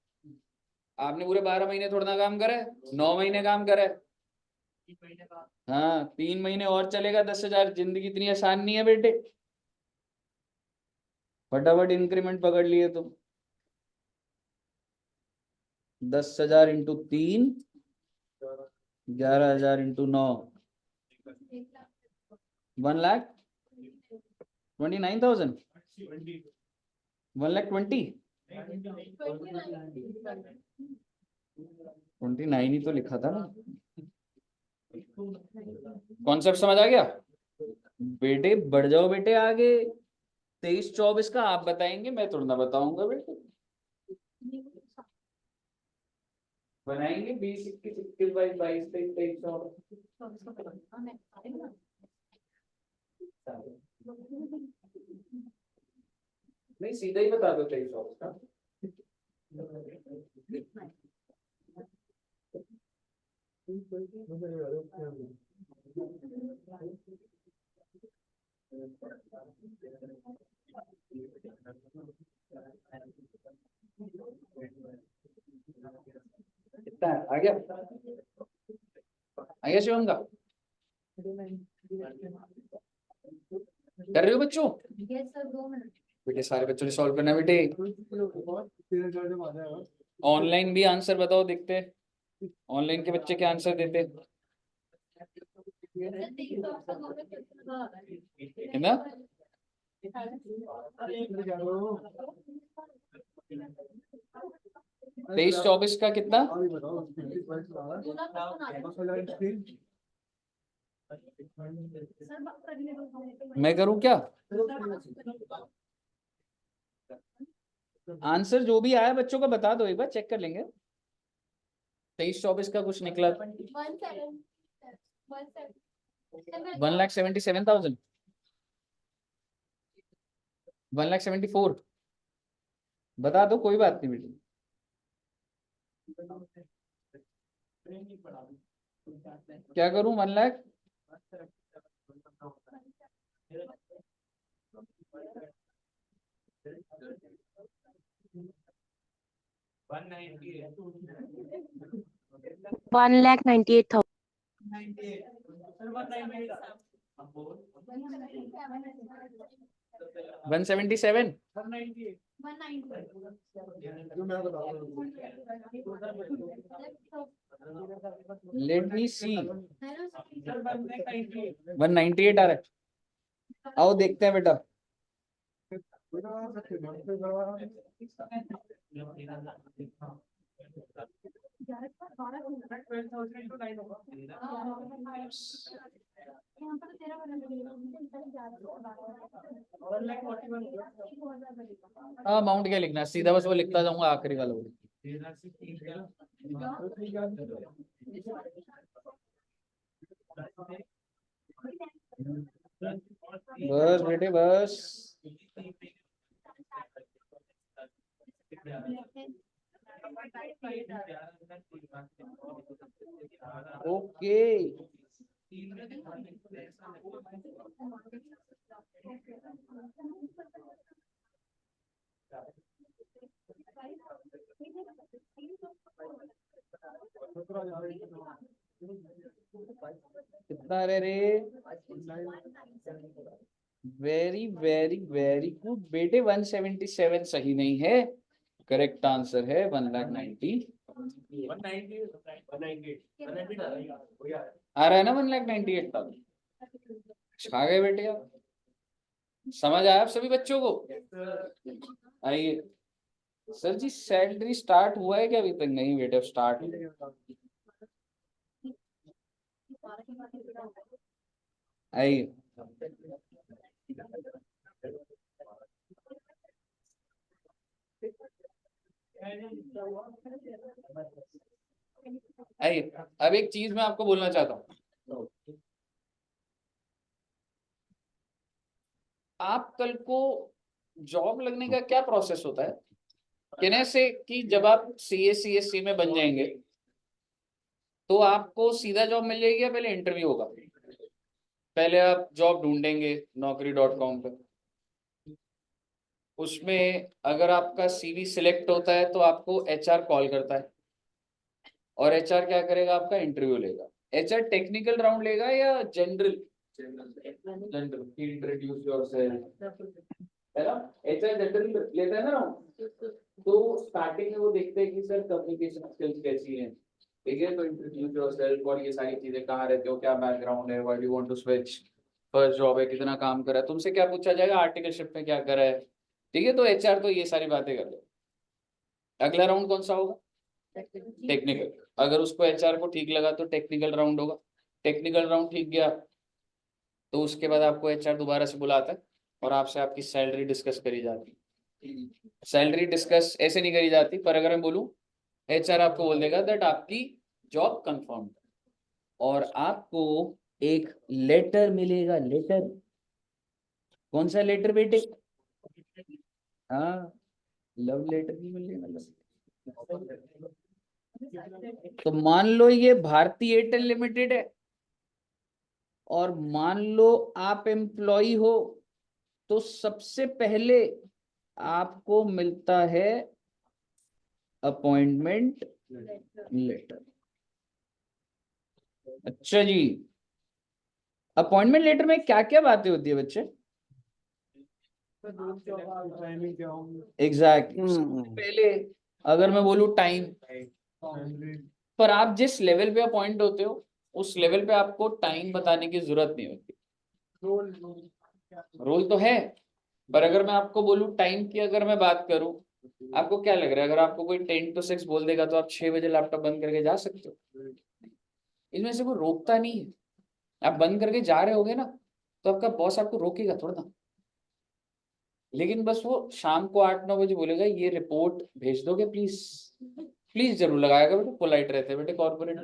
आपने पूरे 12 महीने थोड़ा ना काम करे, 9 महीने काम करे। 3 महीने का हाँ 3 महीने और चलेगा 10,000। जिंदगी इतनी आसान नहीं है बेटे। फटाफट इंक्रीमेंट पकड़ लिए तुम। 10,000 इंटू 3, 11,000 इंटू 9, 1,29,000, 1,20,000। 29 ही तो लिखा था ना। कॉन्सेप्ट समझ आ गया बेटे? बढ़ जाओ बेटे आगे। 23-24 का आप बताएंगे, मैं थोड़ा ना बताऊंगा बेटे। बनाएंगे 20, 21, 22, 22, 23, 24। नहीं सीधा ही बता दो 23-24 का। कितना है? आ गया? आ गया शिवम का? कर रहे हो बच्चों? बेटे सारे बच्चों ने सॉल्व करना है बेटे। ऑनलाइन भी आंसर बताओ, देखते हैं ऑनलाइन के बच्चे क्या आंसर देते हैं। है ना? 23-24 का कितना? मैं करूं क्या? आंसर जो भी आया बच्चों का बता दो, एक बार चेक कर लेंगे। 23-24 का कुछ निकला 1,77,000, 1,74,000। बता दो, कोई बात नहीं बेटी। क्या करूं? 1 लाख 1,98,000. 177। लेट मी सी। 198 आ रहा है। आओ देखते हैं बेटा। हाँ अमाउंट क्या लिखना है, सीधा बस वो लिखता जाऊंगा आखिरी वाला। बस बेटे बस। ओके कितना रे रे? वेरी वेरी वेरी गुड बेटे। 177 सही नहीं है, करेक्ट आंसर है 1,90,000। आ रहा है ना 1,98,000? छा गए बेटे आप। समझ आया आप सभी बच्चों को? आइए सर जी, सैलरी स्टार्ट हुआ है क्या अभी तक? नहीं बेटे स्टार्ट। आइए आइए, अब एक चीज मैं आपको बोलना चाहता हूँ। आप कल को जॉब लगने का क्या प्रोसेस होता है? कहने से कि जब आप CA CSC में बन जाएंगे तो आपको सीधा जॉब मिल जाएगी या पहले इंटरव्यू होगा? पहले आप जॉब ढूंढेंगे naukri.com पे, उसमें अगर आपका सीवी सिलेक्ट होता है तो आपको एचआर कॉल करता है, और एचआर क्या करेगा, आपका इंटरव्यू लेगा। एचआर टेक्निकल राउंड लेगा या जनरल? जनरल, इंट्रोड्यूस योरसेल्फ, है ना। एचआर जनरल लेता है ना राउंड। तो स्टार्टिंग में वो देखते हैं कि सर कम्युनिकेशन स्किल्स कैसी हैं, ठीक है। तो इंट्रोड्यूस योरसेल्फ और ये सारी चीजें, कहाँ रहते हो, क्या बैकग्राउंड है, why do want to switch, first job है, कितना काम करा है, तुमसे क्या पूछा जाएगा, आर्टिकलशिप में क्या करा है, ठीक है। तो एचआर तो ये सारी बातें कर ले। अगला राउंड कौन सा होगा? टेक्निकल। अगर उसको एचआर को ठीक लगा तो टेक्निकल राउंड होगा। टेक्निकल राउंड ठीक गया तो उसके बाद आपको एचआर दोबारा से बुलाता है और आपसे आपकी सैलरी डिस्कस करी जाती है। सैलरी डिस्कस ऐसे नहीं करी जाती, पर अगर मैं बोलूँ, एचआर आपको बोल देगा दैट आपकी जॉब कंफर्म, और आपको एक लेटर मिलेगा। लेटर, कौन सा लेटर बेटे? हाँ, लव लेटर नहीं मिलेगा। तो मान लो ये भारती एयरटेल लिमिटेड है, और मान लो आप एम्प्लॉय हो, तो सबसे पहले आपको मिलता है अपॉइंटमेंट लेटर। अच्छा जी, अपॉइंटमेंट लेटर में क्या क्या बातें होती है बच्चे? एग्जैक्ट। पहले अगर मैं बोलूं टाइम, पर आप जिस लेवल पे अपॉइंट होते हो उस लेवल पे आपको टाइम बताने की जरूरत नहीं होती। रोल तो है, पर अगर मैं आपको बोलूं टाइम की, अगर मैं बात करूं, आपको क्या लग रहा है, अगर आपको कोई 10 to 6 बोल देगा तो आप 6 बजे लैपटॉप बंद करके जा सकते हो? इनमें से कोई रोकता नहीं है। आप बंद करके जा रहे होगे ना, तो आपका बॉस आपको रोकेगा थोड़ा ना, लेकिन बस वो शाम को 8-9 बजे बोलेगा ये रिपोर्ट भेज दोगे प्लीज। प्लीज जरूर लगाएगा बेटे, पोलाइट रहते हैं बेटे कॉर्पोरेट।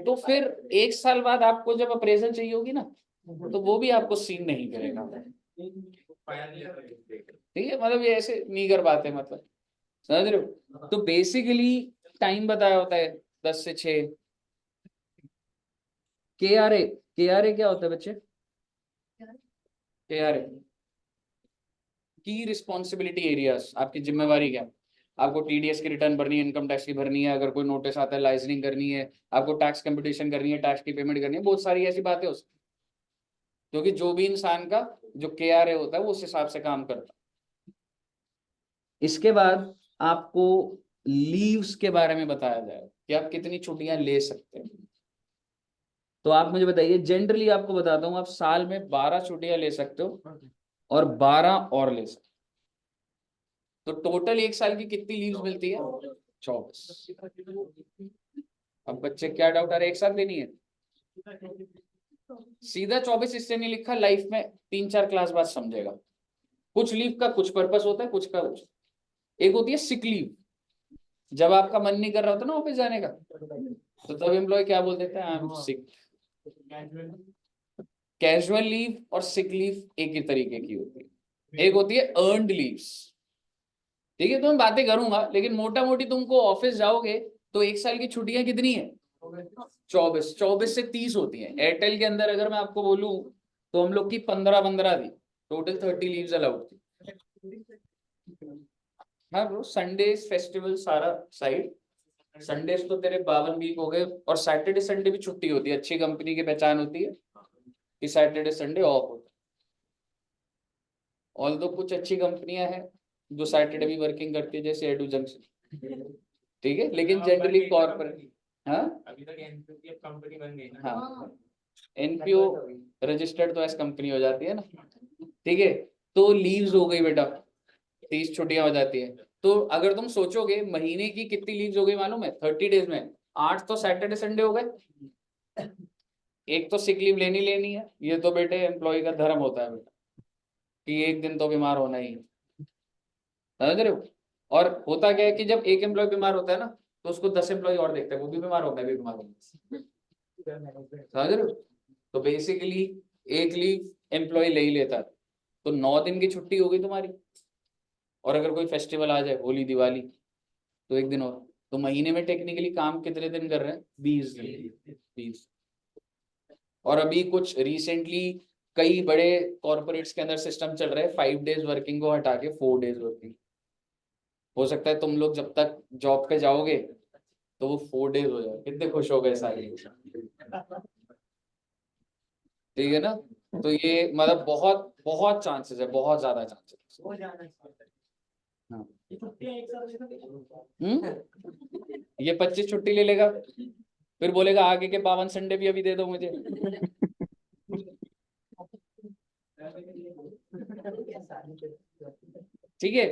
तो फिर 1 साल बाद आपको जब अप्रेजल चाहिए होगी ना, तो वो भी आपको सीन नहीं करेगा। ठीक है, मतलब ये ऐसे नहीं कर पाते, मतलब समझ रहे हो। तो बेसिकली टाइम बताया होता है 10 से 6। KRA, KRA क्या होता है बच्चे? KRA की रिस्पॉन्सिबिलिटी एरियाज, आपकी जिम्मेवारी क्या है? आपको टीडीएस की रिटर्न भरनी है, इनकम टैक्स की भरनी है, अगर कोई नोटिस आता है लाइसेंसिंग करनी है, आपको टैक्स कंप्यूटेशन करनी है, टैक्स की पेमेंट करनी है, बहुत सारी ऐसी बातें हो सकती, क्योंकि जो भी इंसान का जो KRA होता है वो उस हिसाब से काम करता है। इसके बाद आपको लीव्स के बारे में बताया जाएगा कि आप कितनी छुट्टियां ले सकते हैं। तो आप मुझे बताइए, जनरली आपको बताता हूँ, आप साल में 12 छुट्टियां ले सकते हो और 12 और ले सकते हो, तो टोटल 1 साल की कितनी लीव्स मिलती है? 24। अब बच्चे क्या डाउट आ रहा है, एक साथ लेनी है? सीधा 24 इससे नहीं लिखा, लाइफ में 3-4 क्लास बाद समझेगा। कुछ लीव का कुछ पर्पस होता है, कुछ का कुछ। एक होती है सिक लीव, जब आपका मन नहीं कर रहा होता ना ऑफिस जाने का, तो तब एम्प्लॉय क्या बोल देते हैं, I am sick. Casual leave और सिक लीव एक ही तरीके की होती है। एक होती है अर्नड लीव्स, ठीक है। तो मैं बातें करूंगा, लेकिन मोटा मोटी तुमको ऑफिस जाओगे तो 1 साल की छुट्टियां कितनी है? 24। 24 से 30 होती है। एयरटेल के अंदर अगर मैं आपको बोलूं, तो हम लोग की 15 थी, टोटल 30 लीव्स अलाउड थी। हाँ ब्रो, संडेज फेस्टिवल सारा साइड, संडेज तो तेरे 52 वीक हो गए, और सैटरडे संडे भी छुट्टी होती है। अच्छी कंपनी की पहचान होती है कि सैटरडे संडे ऑफ होता है। ऑल्दो कुछ अच्छी कंपनियां हैं जो सैटरडे भी वर्किंग करती है, जैसे एडू जंक्शन, ठीक है, लेकिन जनरली कॉर्पोरेट। हाँ, अभी तक एनपीओ कंपनी बन गई ना। हाँ, एनपीओ रजिस्टर्ड तो एज कंपनी हो जाती है ना, ठीक है। तो लीव्स हो गई बेटा, 30 छुट्टियां हो जाती है। तो अगर तुम सोचोगे महीने की कितनी लीव्स हो गई मालूम है? 30 डेज में 8 तो सैटरडे संडे हो गए, एक तो सिक लीव लेनी लेनी है। ये तो बेटे एम्प्लॉय का धर्म होता है बेटा, कि एक दिन तो बीमार होना ही है, समझ रहे हो। और होता क्या है कि जब एक एम्प्लॉय बीमार होता है ना, तो उसको 10 एम्प्लॉय और देखते हैं, वो भी बीमार हो, मैं भी बीमार हूँ, समझ रहे हो। तो बेसिकली एक लीव एम्प्लॉय ले ही लेता है, तो 9 दिन की छुट्टी हो गई तुम्हारी। और अगर कोई फेस्टिवल आ जाए, होली दिवाली, तो एक दिन और। तो महीने में टेक्निकली काम कितने दिन कर रहे हैं? 20 दिन। 20। और अभी कुछ रिसेंटली कई बड़े कॉर्पोरेट्स के अंदर सिस्टम चल रहे हैं 5 days वर्किंग को हटा के 4 days वर्किंग। हो सकता है तुम लोग जब तक जॉब पे जाओगे तो वो 4 days हो जाए, कितने खुश हो गए सारे। ठीक है ना। तो ये मतलब बहुत बहुत चांसेस है, बहुत ज्यादा चांसेस। हो जाना चाहिए। हाँ। ये छुट्टियां एक साथ ले सकते ये 25 छुट्टी ले लेगा, फिर बोलेगा आगे के 52 संडे भी अभी दे दो मुझे। ठीक है।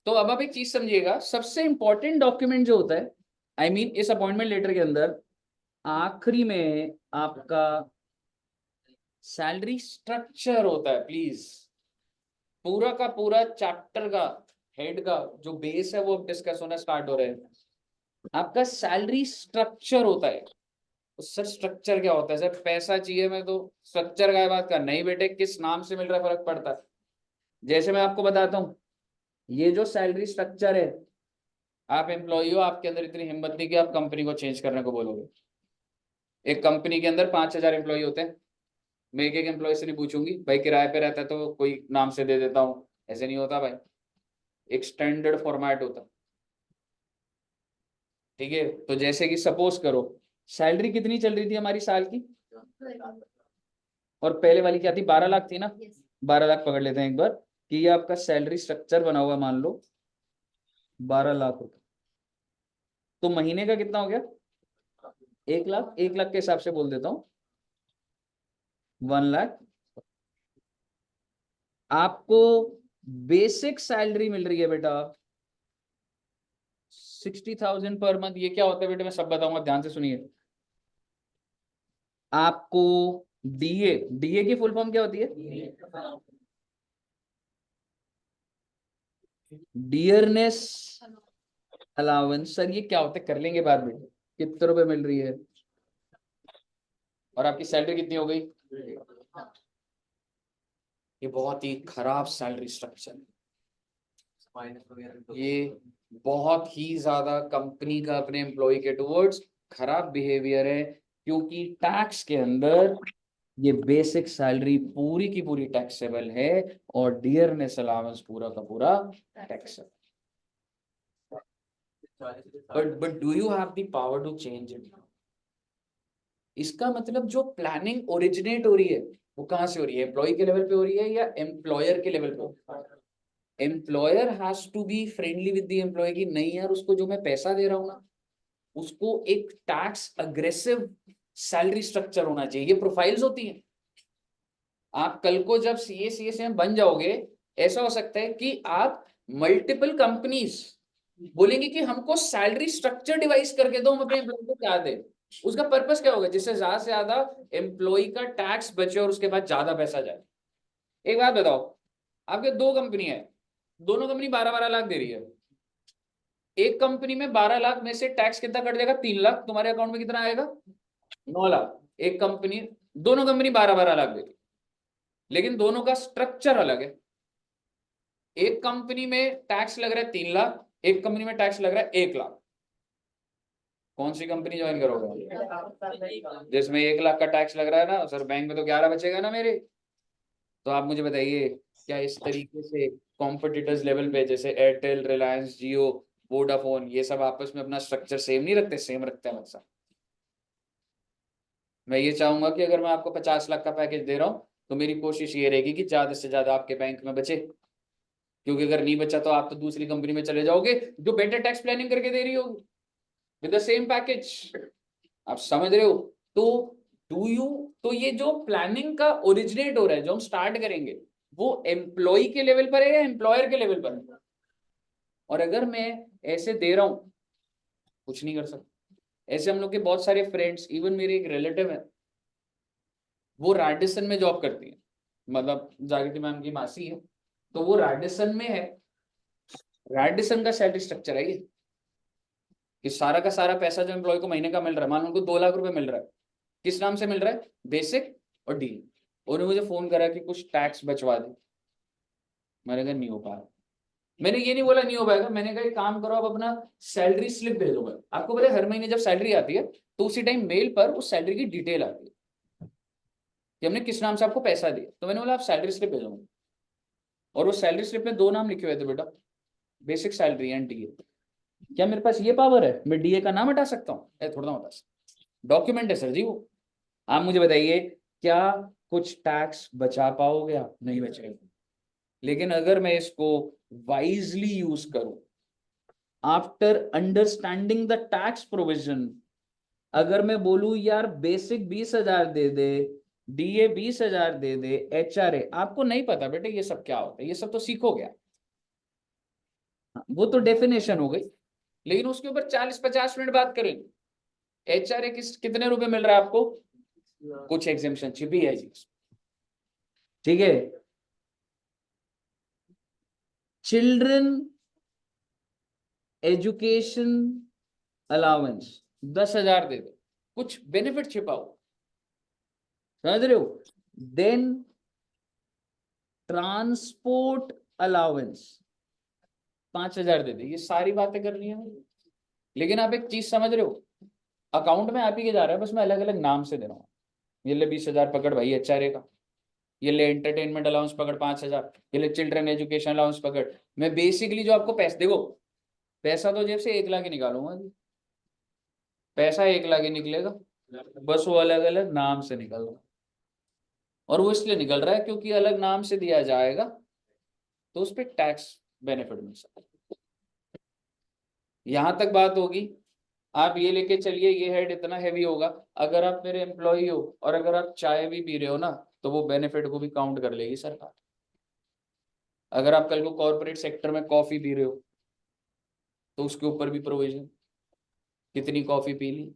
तो अब आप एक चीज समझिएगा, सबसे इंपॉर्टेंट डॉक्यूमेंट जो होता है, आई मीन इस अपॉइंटमेंट लेटर के अंदर आखिरी में आपका सैलरी स्ट्रक्चर होता है। प्लीज पूरा का पूरा चैप्टर का हेड का जो बेस है वो डिस्कस होना स्टार्ट हो रहे हैं। आपका सैलरी स्ट्रक्चर होता है। तो सर स्ट्रक्चर क्या होता है? सर पैसा चाहिए मैं तो स्ट्रक्चर का बात कर, नहीं बेटे किस नाम से मिल रहा है फर्क पड़ता है। जैसे मैं आपको बताता हूँ, ये जो सैलरी स्ट्रक्चर है, आप एम्प्लॉय हो, आपके अंदर इतनी हिम्मत नहीं कि आप कंपनी को चेंज करने को बोलोगे। एक कंपनी के अंदर 5000 एम्प्लॉय होते हैं, मैं एक एक एम्प्लॉय से नहीं पूछूंगी भाई किराए पे रहता है तो कोई नाम से दे देता हूँ, ऐसे नहीं होता भाई। एक स्टैंडर्ड फॉर्मेट होता है। ठीक है। तो जैसे कि सपोज करो सैलरी कितनी चल रही थी हमारी साल की, और पहले वाली क्या थी, 12 लाख थी ना। 12 लाख पकड़ लेते हैं एक बार कि ये आपका सैलरी स्ट्रक्चर बना हुआ, मान लो 12 लाख रुपए। तो महीने का कितना हो गया? 1 लाख। 1 लाख के हिसाब से बोल देता हूं 1 लाख। आपको बेसिक सैलरी मिल रही है बेटा 60,000 पर मंथ। ये क्या होता है बेटा, मैं सब बताऊंगा, ध्यान से सुनिए। आपको डीए, डीए की फुल फॉर्म क्या होती है? Dearness allowance. सर ये क्या होता है, कर लेंगे बाद में। कितने रुपए मिल रही है और आपकी सैलरी कितनी हो गई? ये बहुत ही खराब सैलरी स्ट्रक्चर है। ये बहुत ही ज्यादा कंपनी का अपने एम्प्लॉय के टुवर्ड्स खराब बिहेवियर है, क्योंकि टैक्स के अंदर ये बेसिक सैलरी पूरी की पूरी टैक्सेबल है और डियरनेस अलाउंस पूरा का पूरा टैक्स है। But do you have the power to change it? इसका मतलब जो प्लानिंग ओरिजिनेट हो रही है वो कहां से हो रही है? एम्प्लॉय के लेवल पे हो रही है या एम्प्लॉयर के लेवल पे? Employer has to be friendly with the employee की नहीं यार, उसको जो मैं पैसा दे रहा हूं ना उसको एक टैक्स अग्रेसिव सैलरी स्ट्रक्चर होना चाहिए। ये प्रोफाइल्स होती हैं। आप कल को जब सीए बन जाओगे, ऐसा हो सकता है कि आप मल्टीपल कंपनीज बोलेंगे कि हमको सैलरी स्ट्रक्चर डिवाइस करके दो, हम अपने एम्प्लॉय को क्या दें। उसका पर्पस क्या होगा? जिससे ज्यादा से ज्यादा एम्प्लॉय का टैक्स बचे और उसके बाद ज्यादा पैसा जाए। एक बात बताओ, आपके दो कंपनी है, दोनों कंपनी 12-12 लाख दे रही है। एक कंपनी में 12 लाख में से टैक्स कितना कट जाएगा? 3 लाख। तुम्हारे अकाउंट में कितना आएगा? 9 लाख। एक कंपनी, दोनों कंपनी 12-12 लाख दे रही, लेकिन दोनों का स्ट्रक्चर अलग है। एक कंपनी में टैक्स लग रहा है 3 लाख, एक कंपनी में टैक्स लग रहा है 1 लाख। कौन सी कंपनी ज्वाइन करोगे? जिसमें 1 लाख का टैक्स लग रहा है ना सर, बैंक में तो 11 बचेगा ना मेरे। तो आप मुझे बताइए, क्या इस तरीके से कॉम्पिटिटर्स लेवल पे जैसे एयरटेल, रिलायंस, जियो, वोडाफोन, ये सब आपस में अपना स्ट्रक्चर सेम नहीं रखते? सेम रखते हैं मतलब। मैं ये चाहूंगा कि अगर मैं आपको 50 लाख का पैकेज दे रहा हूँ तो मेरी कोशिश ये रहेगी कि ज्यादा से ज्यादा आपके बैंक में बचे, क्योंकि अगर नहीं बचा तो आप तो दूसरी कंपनी में चले जाओगे जो बेटर टैक्स प्लानिंग करके दे रही होगी विद द सेम पैकेज। आप समझ रहे हो? तो डू यू, तो ये जो प्लानिंग का ओरिजिनेट हो रहा है, जो हम स्टार्ट करेंगे, वो एम्प्लॉय के लेवल पर है या एम्प्लॉयर के लेवल पर है? और अगर मैं ऐसे दे रहा हूं, कुछ नहीं कर सकता। ऐसे हम लोग के बहुत सारे फ्रेंड्स, इवन मेरे एक रिलेटिव है, वो राडिसन में जॉब करती है, मतलब जागृति मैम की मासी है, तो वो राडिसन में है। राडिसन का सैलरी स्ट्रक्चर है ये कि सारा का सारा पैसा जो एम्प्लॉय को महीने का मिल रहा है, मान लो उनको 2 लाख रुपए मिल रहा है, किस नाम से मिल रहा है? बेसिक और डी। उन्होंने मुझे फोन करा कि कुछ टैक्स बचवा दे। मैंने कहा नहीं हो पाएगा। मैंने ये नहीं बोला नहीं हो पाएगा, मैंने कहा एक काम करो, आप अपना सैलरी स्लिप भेजो। मैं आपको पता है हर महीने जब सैलरी आती है तो उसी टाइम मेल पर उस सैलरी की डिटेल आती है। कि हमने किस नाम से आपको पैसा दिया, तो मैंने बोला आप सैलरी स्लिप भेजो, और वो सैलरी स्लिप में 2 नाम लिखे हुए थे बेटा, बेसिक सैलरी एंड डीए। क्या मेरे पास ये पावर है मैं डीए का नाम हटा सकता हूँ? थोड़ा ना हटा सकता, डॉक्यूमेंट है सर जी वो। आप मुझे बताइए क्या कुछ टैक्स बचा पाओगे आप? नहीं बचेगा। लेकिन अगर मैं इसको वाइजली यूज करूं, after understanding the tax provision, अगर मैं बोलूं यार बेसिक 20,000 दे दे, डीए 20,000 दे दे, एचआरए, आपको नहीं पता बेटे ये सब क्या होता है, ये सब तो सीखोगे आप। वो तो डेफिनेशन हो गई, लेकिन उसके ऊपर 40-50 मिनट बात करेंगे। एचआरए कितने रुपए मिल रहा है आपको? कुछ एग्जेम्पशन छिपी है जी, ठीक है। चिल्ड्रन एजुकेशन अलाउंस 10,000 दे दो, कुछ बेनिफिट छिपाओ, समझ रहे हो? देन ट्रांसपोर्ट अलाउंस 5,000 दे दे, ये सारी बातें करनी है मुझे। लेकिन आप एक चीज समझ रहे हो, अकाउंट में आप ही के जा रहा है, बस मैं अलग अलग नाम से दे रहा हूँ। ये ले 20,000 पकड़ भाई एचआरए का, ये ले एंटरटेनमेंट अलाउंस पकड़ 5,000, ये ले चिल्ड्रन एजुकेशन अलाउंस पकड़। मैं बेसिकली जो आपको पैसे, देखो पैसा तो जेब से 1 लाख ही निकालूंगा जी, पैसा 1 लाख ही निकलेगा, बस वो अलग अलग नाम से निकल रहा है। और वो इसलिए निकल रहा है क्योंकि अलग नाम से दिया जाएगा तो उस पर टैक्स बेनिफिट मिल सकता है। यहां तक बात होगी। आप ये लेके चलिए ये हेड इतना हैवी होगा, अगर आप मेरे एम्प्लॉय हो और अगर आप चाय भी पी रहे हो ना, तो वो बेनिफिट को भी काउंट कर लेगी सरकार। अगर आप कल को कॉर्पोरेट सेक्टर में कॉफी पी रहे हो तो उसके ऊपर भी प्रोविजन, कितनी कॉफी पी ली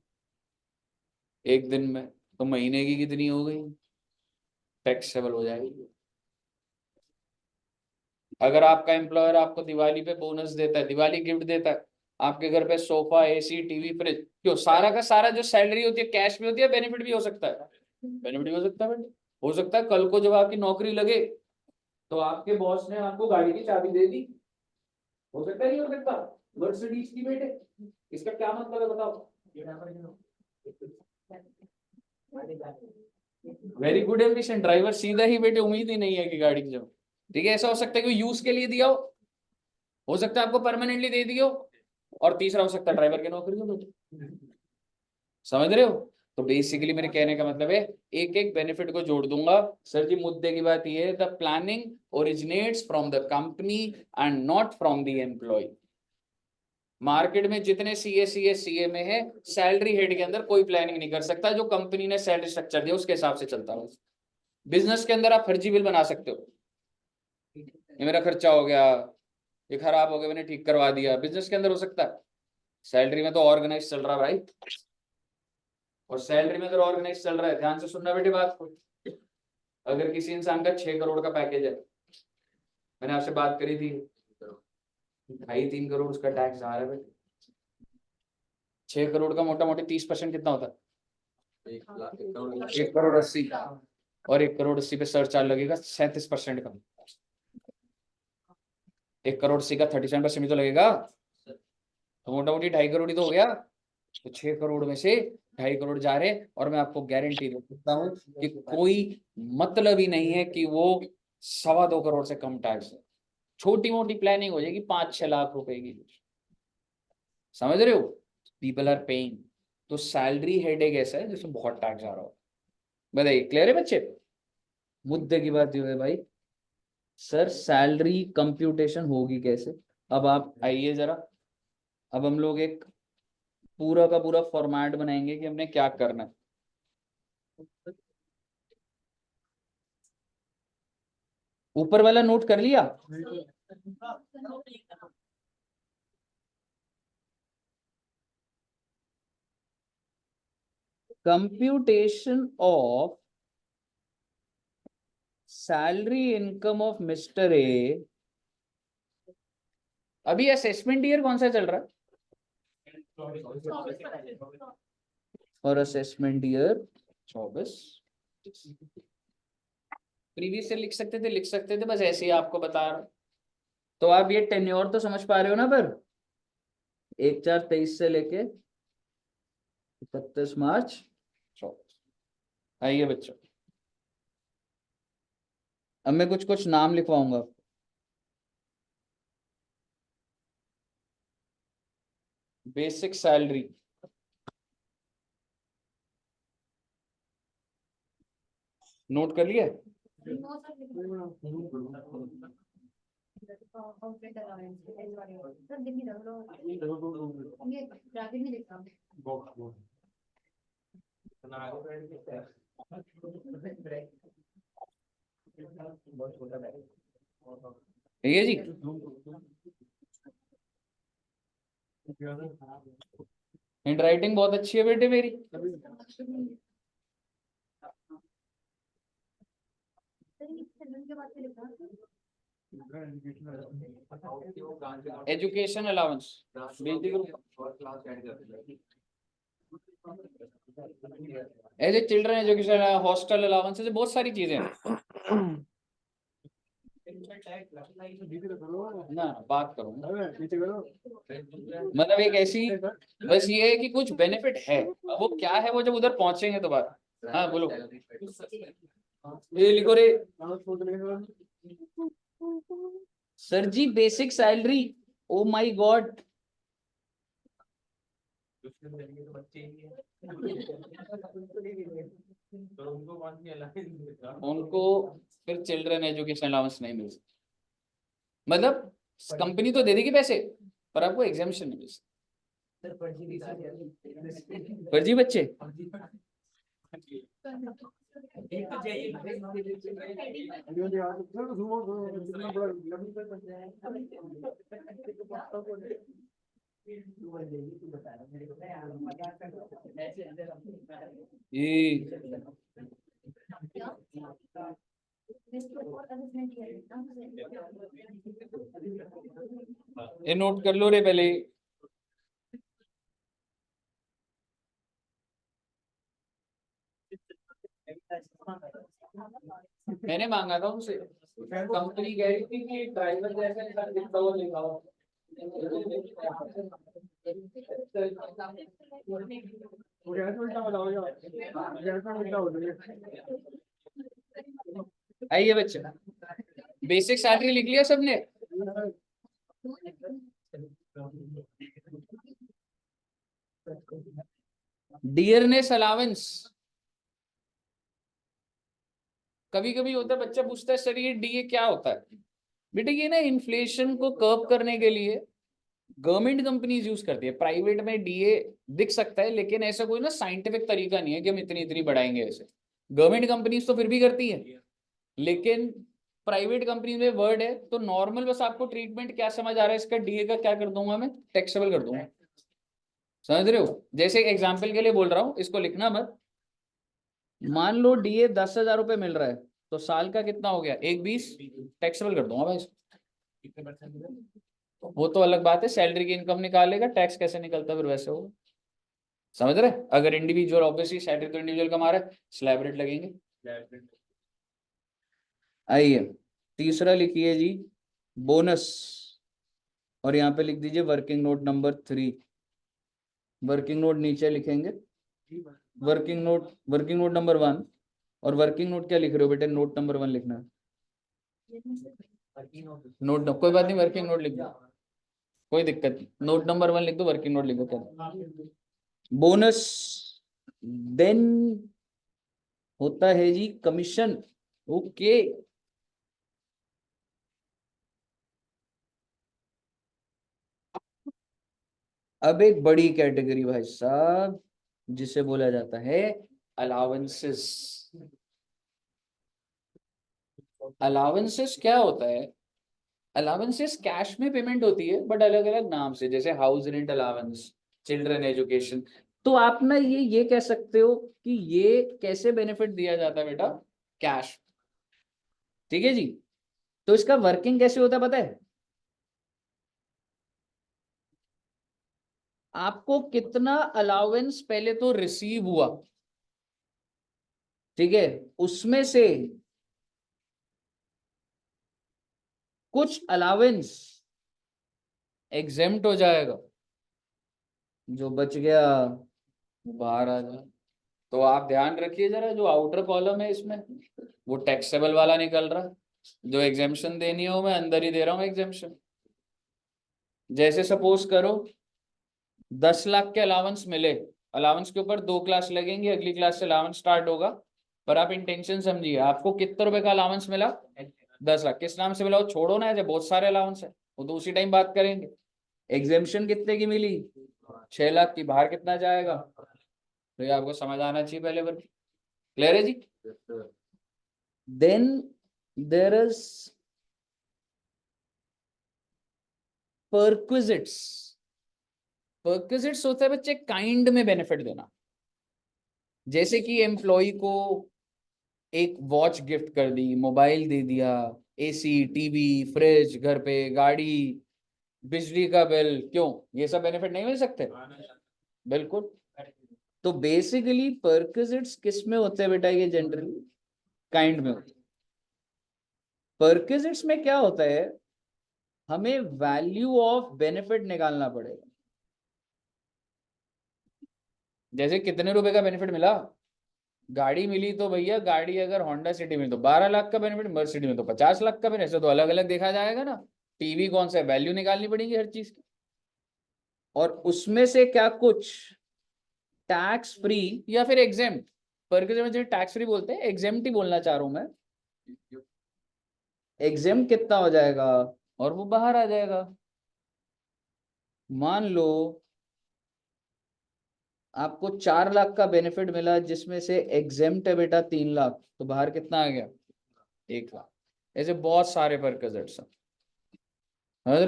एक दिन में, तो महीने की कितनी हो गई, टैक्सेबल हो जाएगी। अगर आपका एम्प्लॉयर आपको दिवाली पे बोनस देता है, दिवाली गिफ्ट देता है, आपके घर पे सोफा, एसी, टीवी, फ्रिज, क्यों सारा का सारा जो सैलरी होती है कैश में होती है, बेनिफिट भी हो सकता है, बेनिफिट भी हो सकता है बेटे। हो सकता है कल को जब आपकी नौकरी लगे तो आपके बॉस ने आपको गाड़ी की चाबी दे दी, हो सकता है नहीं हो सकता? मर्सिडीज की बेटे, इसका क्या मतलब है बताओ? वेरी गुड एम्बिशन, ड्राइवर सीधा ही बेटे, उम्मीद ही नहीं है कि गाड़ी की जब, ठीक है। ऐसा हो सकता है कि यूज के लिए दिया हो सकता है आपको परमानेंटली दे दियो, और तीसरा हो सकता है ड्राइवर की नौकरी हो बेटे, समझ रहे हो? तो बेसिकली मेरे कहने का मतलब है एक एक बेनिफिट को जोड़ दूंगा। सर जी मुद्दे की बात ये है, the planning originates from the company and not from the employee. Market में जितने सीए में है, सैलरी हेड के अंदर कोई प्लानिंग नहीं कर सकता, जो कंपनी ने सैलरी स्ट्रक्चर दिया उसके हिसाब से चलता है। बिजनेस के अंदर आप फर्जी बिल बना सकते हो, ये मेरा खर्चा हो गया, ये खराब हो गया, मैंने ठीक करवा दिया, बिजनेस के अंदर हो सकता है। सैलरी में तो ऑर्गेनाइज चल रहा है भाई, और सैलरी में अगर ऑर्गेनाइज चल रहा है, ध्यान से सुनना बेटी बात को, अगर किसी इंसान का 6 करोड़ का पैकेज है, मैंने आपसे बात करी थी, 2.5-3 करोड़ उसका टैक्स आ रहा है बेटे। 6 करोड़ का मोटा मोटी 30% कितना होता है? 1,80,00,000, और 1,80,00,000 पे सरचार्ज लगेगा 37% का। 1,80,00,000 का 37% तो लगेगा, तो मोटा मोटी 2.5 करोड़ ही तो हो गया। तो 6 करोड़ में से 2.5 करोड़ जा रहे, और मैं आपको गारंटी दे सकता हूँ कि कोई मतलब ही नहीं है कि वो 2.25 करोड़ से कम टैक्स है। छोटी मोटी प्लानिंग हो जाएगी 5-6 लाख रुपए की, समझ रहे हो? People are paying. तो सैलरी हेडेक ऐसा है जिसमें बहुत टैक्स आ रहा हो। बताइए क्लियर है बच्चे? मुद्दे की बात ये है भाई, सर सैलरी कंप्यूटेशन होगी कैसे? अब आप आइए जरा, अब हम लोग एक पूरा का पूरा फॉर्मेट बनाएंगे कि हमने क्या करना है। ऊपर वाला नोट कर लिया? Computation of salary income of Mister ए। अभी असेसमेंट ईयर कौन सा चल रहा है? और असेसमेंट ईयर 24। प्रीवियस से लिख सकते थे, लिख सकते थे, बस ऐसे ही आपको बता रहा हूं। तो आप ये टेन्योर तो समझ पा रहे हो ना? पर 1/4/23 से लेके 31 मार्च 24। आइए बच्चों, अब मैं कुछ कुछ नाम लिखवाऊंगा। बेसिक सैलरी, नोट कर लिया? कॉर्पोरेट अलाउंस सर दिन ही रख लो, ये ब्रैकेट में लिखा ठीक है जी। हैंड राइटिंग बहुत अच्छी है बेटे मेरी। Education allowance, as a children education, hostel allowance, बहुत सारी चीजें हैं ना। बात करूँ मतलब एक ऐसी, बस ये है कि कुछ बेनिफिट है, वो क्या है वो जब उधर पहुंचेंगे तो बात। हाँ बोलो, ये लिखो रे। Sir ji basic salary, oh my god. उनको फिर चिल्ड्रन एजुकेशन अलाउंस नहीं मिल सकती, मतलब कंपनी तो दे देगी पैसे पर आपको एग्जामिशन नहीं मिल सकती। फर्जी बच्चे, ये नोट कर लो रे पहले। मैंने मांगा था उनसे, कंपनी कह रही थी कि ड्राइवर जैसे इंसान दिखता हुआ लिखा हो। आइए बच्चे, बेसिक सैलरी लिख लिया सबने? डियरनेस अलावेंस, कभी कभी होता है बच्चा पूछता है सर ये डीए क्या होता है? बेटा ये ना इन्फ्लेशन को कर्व करने के लिए गवर्नमेंट कंपनीज यूज करती है। प्राइवेट में डीए दिख सकता है लेकिन ऐसा कोई ना साइंटिफिक तरीका नहीं है कि हम इतनी इतनी बढ़ाएंगे ऐसे। गवर्नमेंट कंपनीज तो फिर भी करती है, लेकिन प्राइवेट कंपनी में वर्ड है तो नॉर्मल बस आपको ट्रीटमेंट क्या समझ आ रहा है इसका, डीए का क्या कर दूंगा मैं, टैक्सेबल कर दूंगा। समझ रहे हो? जैसे एग्जाम्पल के लिए बोल रहा हूँ, इसको लिखना मत। मान लो डीए 10,000 रुपये मिल रहा है तो साल का कितना हो गया, 1/20, टैक्सेबल कर दूंगा भाई। वो तो अलग बात है, सैलरी की इनकम निकालेगा, टैक्स कैसे निकलता फिर वैसे होगा। समझ रहे? अगर इंडिविजुअल, ऑब्वियसली सैलरी तो इंडिविजुअल कमा रहा है, स्लैब रेट लगेंगे। आइए तीसरा लिखिए जी, बोनस, और यहाँ पे लिख दीजिए working note number 3। Working note नीचे लिखेंगे, वर्किंग नोट नंबर 1। और वर्किंग नोट क्या लिख रहे हो बेटे, नोट नंबर 1 लिखना है। नोट कोई बात नहीं, वर्किंग नोट लिख दो, कोई दिक्कत नहीं, नोट नंबर 1 लिख दो, वर्किंग नोट लिखो क्या। बोनस, देन होता है जी कमीशन। ओके, अब एक बड़ी कैटेगरी भाई साहब जिसे बोला जाता है अलाउंसेस। अलाउंसेस क्या होता है? अलाउंसेस कैश में पेमेंट होती है बट अलग अलग नाम से, जैसे house rent allowance, children education. तो आप ना ये कह सकते हो कि ये कैसे बेनिफिट दिया जाता है बेटा, कैश। ठीक है जी। तो इसका वर्किंग कैसे होता है पता है? आपको कितना अलाउंस पहले तो रिसीव हुआ, ठीक है, उसमें से कुछ अलाउंस एग्जेम्प्ट हो जाएगा, जो बच गया वो बाहर आ जाए। तो आप ध्यान रखिए जरा, जो आउटर कॉलम है इसमें वो टैक्सेबल वाला निकल रहा है, जो एग्जेम्पशन देनी हो मैं अंदर ही दे रहा हूँ एग्जेम्पशन। जैसे सपोज करो 10 लाख के अलाउंस मिले, अलाउंस के ऊपर 2 क्लास लगेंगी, अगली क्लास से अलाउंस स्टार्ट होगा, पर आप इंटेंशन समझिए, आपको कितने रुपए का अलाउंस मिला? 10 लाख। किस नाम से मिला वो छोड़ो ना, ऐसे बहुत सारे अलाउंस है, वो तो उसी टाइम बात करेंगे। एग्जेम्पशन कितने की मिली? 6 लाख की। बाहर कितना जाएगा? तो ये आपको समझ आना चाहिए पहले बार। क्लियर है जी? Then there is perquisites. Perquisites होता है बच्चे काइंड में बेनिफिट देना। जैसे कि एम्प्लॉय को एक वॉच गिफ्ट कर दी, मोबाइल दे दिया, एसी, टीवी, फ्रिज, घर पे गाड़ी, बिजली का बिल, क्यों ये सब बेनिफिट नहीं मिल सकते? बिल्कुल। तो बेसिकली परक्विजिट्स किस में होते हैं बेटा? ये जनरली काइंड में होते हैं। परक्विजिट्स में क्या होता है, हमें वैल्यू ऑफ बेनिफिट निकालना पड़ेगा। जैसे कितने रुपए का बेनिफिट मिला? गाड़ी मिली तो भैया, गाड़ी अगर होंडा सिटी में तो 12 लाख का बेनिफिट, मर्सिडीज में तो 50 लाख का बेनिफिट, ऐसे तो अलग अलग देखा जाएगा ना। टीवी कौन सा वैल्यू निकालनी पड़ेगी हर चीज की, और उसमें से क्या कुछ टैक्स फ्री या फिर एग्जेम्प्ट। पर टैक्स फ्री बोलते हैं, एग्जेम्प्ट ही बोलना चाह रहा हूं मैं। एग्जेम्प्ट कितना हो जाएगा और वो बाहर आ जाएगा। मान लो आपको 4 लाख का बेनिफिट मिला, जिसमें से एग्जेम्प्ट है बेटा 3 लाख, तो बाहर कितना आ गया? 1 लाख। ऐसे बहुत सारे परक्विजिट्स हैं,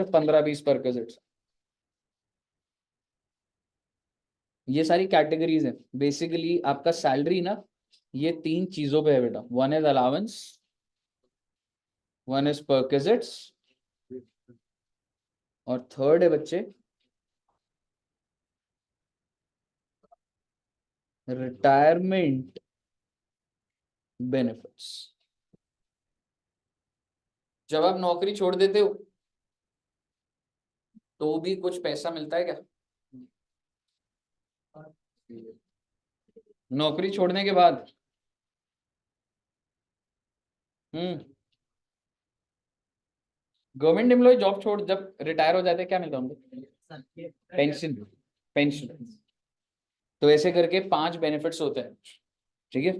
15-20 परक्विजिट्स। ये सारी कैटेगरीज हैं। बेसिकली आपका सैलरी ना, ये 3 चीजों पे है बेटा। One is allowance, one is perquisites, और थर्ड है बच्चे रिटायरमेंट बेनिफिट्स। जब आप नौकरी छोड़ देते हो तो भी कुछ पैसा मिलता है क्या? नौकरी छोड़ने के बाद गवर्नमेंट एम्प्लॉय जॉब छोड़ जब रिटायर हो जाते हैं क्या मिलता है उनको? पेंशन। पेंशन। तो ऐसे करके 5 बेनिफिट्स होते हैं, ठीक है?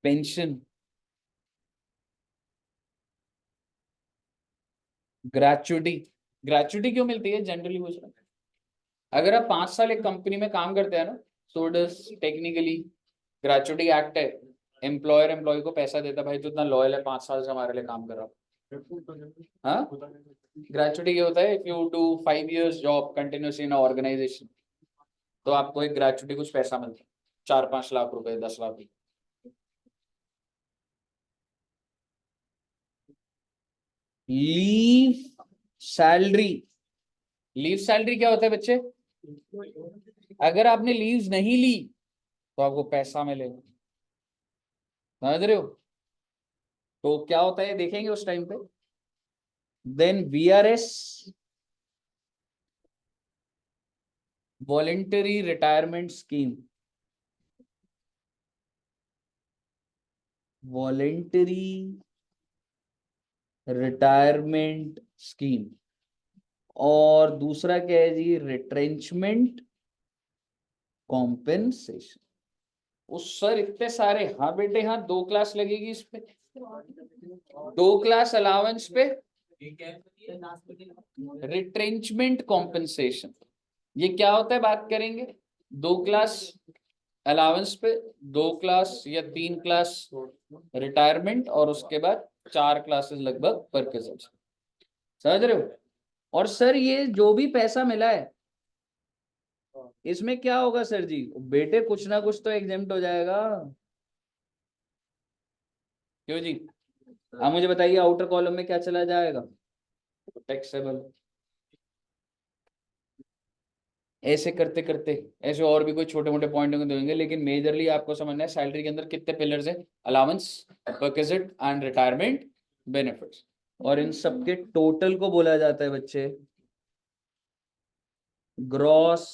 Pension, gratuity. ग्रेचुटी क्यों मिलती है जनरली पूछ रहा हूं। अगर आप 5 साल एक कंपनी में काम करते हैं ना, so it is technically gratuity act है। एम्प्लॉयर एम्प्लॉय को पैसा देता है, भाई तू इतना लॉयल है, 5 साल से हमारे लिए काम कर रहा है। हाँ, ग्रेचुटी ये होता है, if you do 5 years job continuously in organisation, तो आपको एक ग्रेचुटी कुछ पैसा मिलता है, 4-5 लाख रुपए, 10 लाख रुपए। Leave salary. लीव सैलरी क्या होता है बच्चे? अगर आपने लीव्स नहीं ली तो आपको पैसा मिलेगा, समझ रहे हो? तो क्या होता है देखेंगे उस टाइम पे। Then VRS, voluntary retirement scheme. Voluntary retirement scheme. और दूसरा क्या है जी? Retrenchment compensation. उस सर इतने सारे, हाँ बेटे हाँ, 2 क्लास लगेगी इस पे, 2 क्लास अलाउंस पे रिट्रेंचमेंट कॉम्पेंसेशन। ये क्या होता है बात करेंगे। 2 क्लास अलाउंस पे, 2 क्लास या 3 क्लास रिटायरमेंट, और उसके बाद 4 क्लासेस लगभग परक्विजिट्स। समझ रहे हो? और सर ये जो भी पैसा मिला है इसमें क्या होगा सर जी? बेटे कुछ ना कुछ तो एग्जेम्प्ट हो जाएगा, क्यों जी? आप मुझे बताइए आउटर कॉलम में क्या चला जाएगा? टैक्सेबल। ऐसे करते करते ऐसे और भी कोई छोटे मोटे पॉइंट देंगे, लेकिन मेजरली आपको समझना है सैलरी के अंदर कितने पिलर्स है। Allowance, perquisite and retirement benefits. और इन सबके टोटल को बोला जाता है बच्चे ग्रॉस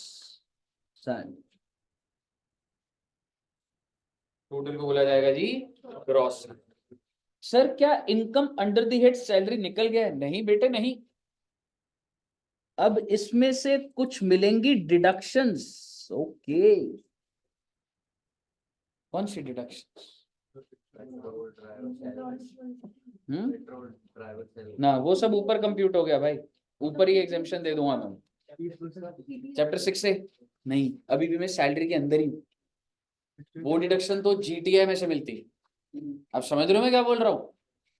सैलरी। टोटल को बोला जाएगा जी ग्रॉस। सर क्या income under the head salary निकल गया है? नहीं बेटे नहीं, अब इसमें से कुछ मिलेंगी डिडक्शंस। ओके, कौन सी डिडक्शंस? ना वो सब ऊपर कंप्यूट हो गया भाई, ऊपर ही एग्जामिशन दे दूंगा मैं चैप्टर 6 से। नहीं, अभी भी मैं सैलरी के अंदर ही हूं। वो डिडक्शन तो जीटीआई में से मिलती है। आप समझ रहे हो मैं क्या बोल रहा हूँ?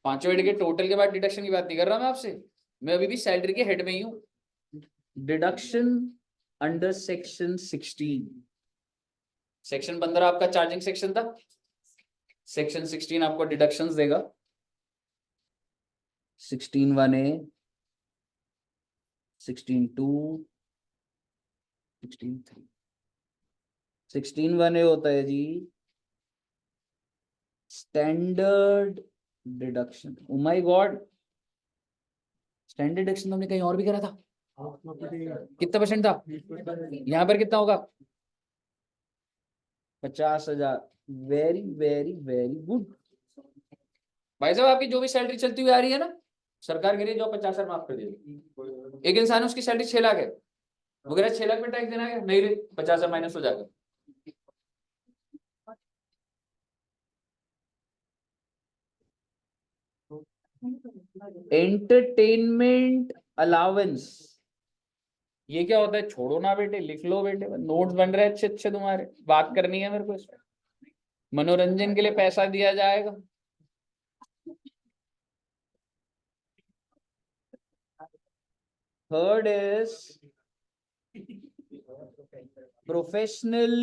पांचों हेड के टोटल के बाद डिडक्शन की बात नहीं कर रहा मैं आपसे, मैं अभी भी सैलरी के हेड में ही हूँ। Deduction under section 16। सेक्शन 15 आपका चार्जिंग सेक्शन था, सेक्शन 16 आपको डिडक्शंस देगा। 16(1)(a), 16(2), 16(3). 16(1)(a) होता है जी standard deduction. Oh my God, standard deduction तो हमने कहीं और भी करा था। कितना परसेंट था? यहाँ पर कितना होगा? 50,000। वेरी वेरी वेरी गुड भाई साहब। आपकी जो भी सैलरी चलती हुई आ रही है ना, सरकार कह रही है जो 50,000 माफ कर देगी। एक इंसान उसकी सैलरी 6 लाख है, वो कह रहा है 6 लाख में टैक्स देना है, नहीं रे 50,000 माइनस हो जाएगा। एंटरटेनमेंट अलाउंस, ये क्या होता है? छोड़ो ना बेटे, लिख लो बेटे, नोट्स बन रहे अच्छे अच्छे, तुम्हारे बात करनी है मेरे को इसमें। मनोरंजन के लिए पैसा दिया जाएगा। Third is professional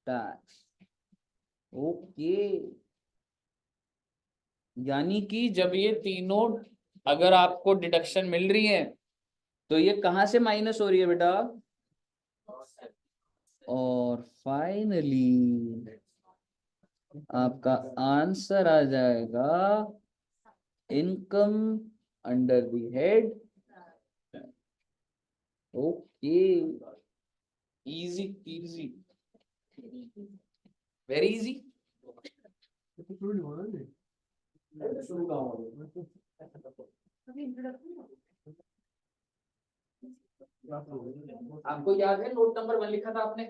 tax. Okay, यानी कि जब ये तीनों अगर आपको डिडक्शन मिल रही है तो ये कहां से माइनस हो रही है बेटा? और फाइनली आपका आंसर आ जाएगा income under the head. Okay, easy easy, very easy. अभी इंट्रोडक्शन आपको याद है नोट नंबर 1 लिखा था आपने?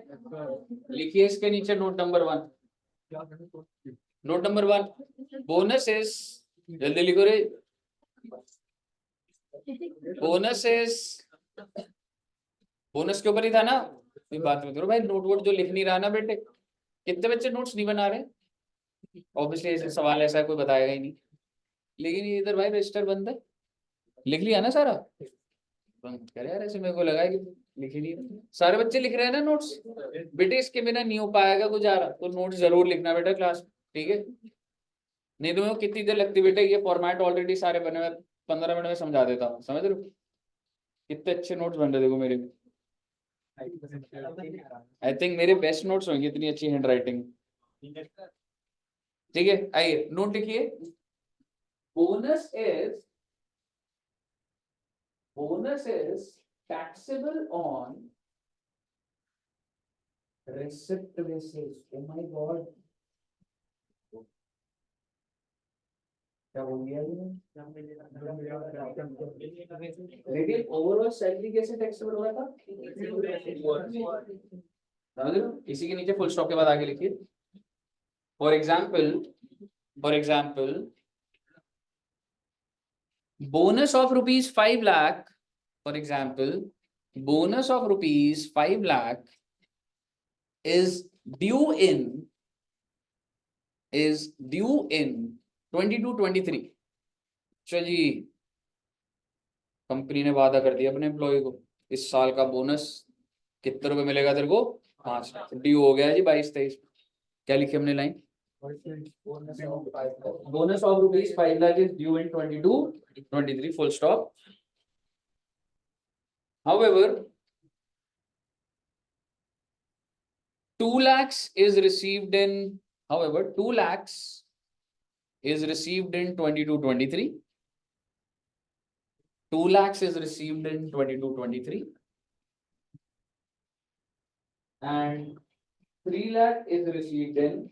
लिखिए इसके नीचे note number 1। Note number 1, bonus is, जल्दी लिखो रे। बोनस इज, बोनस के ऊपर ही था ना? कोई बात मत करो भाई, नोट वोट जो लिख नहीं रहा ना बेटे। कितने बच्चे नोट्स नहीं बना रहे? ऑब्वियसली ऐसे सवाल ऐसा कोई बताएगा ही नहीं। लेकिन ये इधर भाई रजिस्टर बंद है, लिख लिया ना सारा? बंद करे यार, ऐसे मेरे को लगा है कि लिख ही नहीं रहे। सारे बच्चे लिख रहे हैं ना नोट्स? बेटे इसके बिना नहीं हो पाएगा गुजारा, तो नोट्स जरूर लिखना बेटा क्लास, ठीक है? नहीं तो मैं कितनी देर लगती बेटे, ये फॉर्मेट ऑलरेडी सारे बने हुए, 15 मिनट में समझा देता हूँ, समझ रहे हो? कितने अच्छे नोट्स बन रहे देखो मेरे। आई थिंक मेरे बेस्ट नोट्स होंगे, इतनी अच्छी हैंड राइटिंग। ठीक है, आइए नोट लिखिए। Bonus is, bonus is taxable on receipt basis। oh my god, क्या बोल दिया लेकिन ओवरऑल सैलरी कैसे टैक्सेबल हो रहा था? समझ रहे हो? इसी के नीचे फुल स्टॉप के बाद आगे लिखिए। For example bonus of rupees 5 lakh, for example bonus of rupees 5 lakh is due in 22-23। चलिए, कंपनी ने वादा कर दिया अपने एम्प्लॉय को, इस साल का बोनस कितने रुपए मिलेगा तेरे को? 5 लाख। ड्यू हो गया जी 22-23। क्या लिखी हमने line? bonus of rupees 5 lakh is due in 22-23, full stop। However 2 lakhs is received in, however 2 lakhs is received in 22-23, 2 lakhs is received in 22-23 and 3 lakh is received in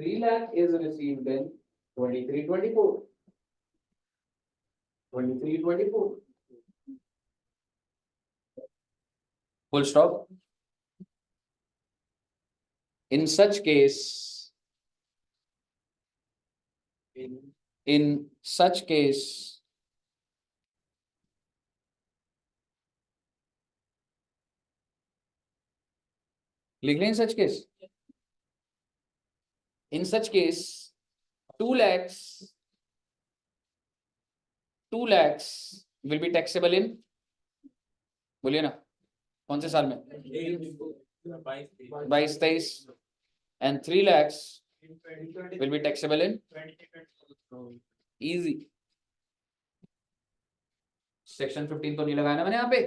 3 lakh is received in 23-24. 23-24. Full stop. In such case, in such case, लिख लें such case. In such case, 2 lakhs will be taxable in, बोलिए ना, कौन से साल में? 22-23. And 3 lakhs will be taxable in easy. Section 15 तो नहीं लगाया ना मैंने यहाँ पे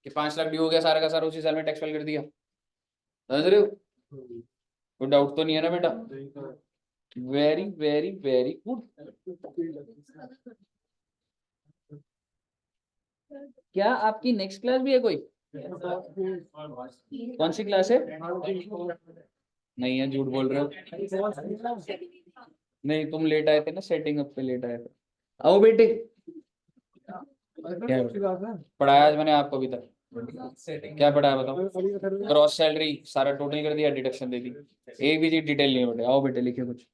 कि 5 लाख ड्यू हो गया, सारा का सारा उसी साल में टैक्स फाइल कर दिया, समझ रहे हो? कोई डाउट तो नहीं है ना बेटा? Very very very good. क्या आपकी नेक्स्ट क्लास भी है कोई? कौन सी क्लास है? नहीं है, झूठ बोल रहे हो. नहीं, तुम लेट आए थे ना, सेटिंग अप पे लेट आए थे. आओ बेटे. क्या पढ़ाया आज मैंने आपको अभी तक? क्या पढ़ाया बताओ? ग्रॉस सैलरी सारा टोटल कर दिया, डिडक्शन दे दी, एक भी चीज डिटेल नहीं है बेटे. आओ बेटे लिखिए कुछ.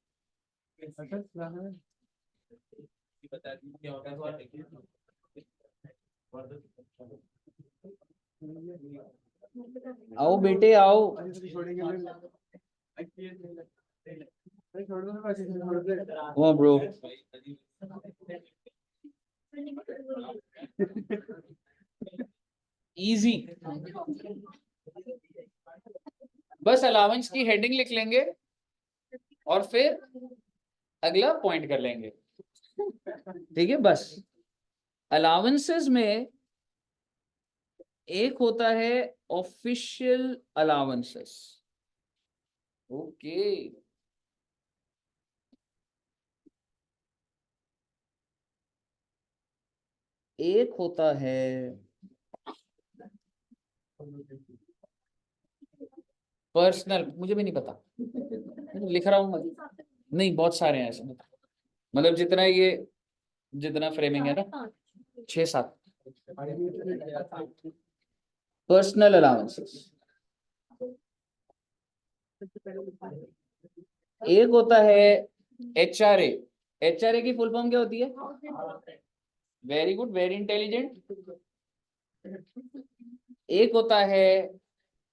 आओ बेटे आओ. ओ ब्रो. इजी. बस अलाउंस की हेडिंग लिख लेंगे और फिर अगला पॉइंट कर लेंगे, ठीक है? बस अलाउंसेस में एक होता है ऑफिशियल अलाउंसेस. ओके. एक होता है पर्सनल, मुझे भी नहीं पता, लिख रहा हूं मैं. नहीं, बहुत सारे हैं ऐसे, मतलब जितना ये, जितना फ्रेमिंग है ना, 6-7 पर्सनल अलाउंसेस. एक होता है एचआरए. एचआरए की फुल फॉर्म क्या होती है? Very good, very intelligent. एक होता है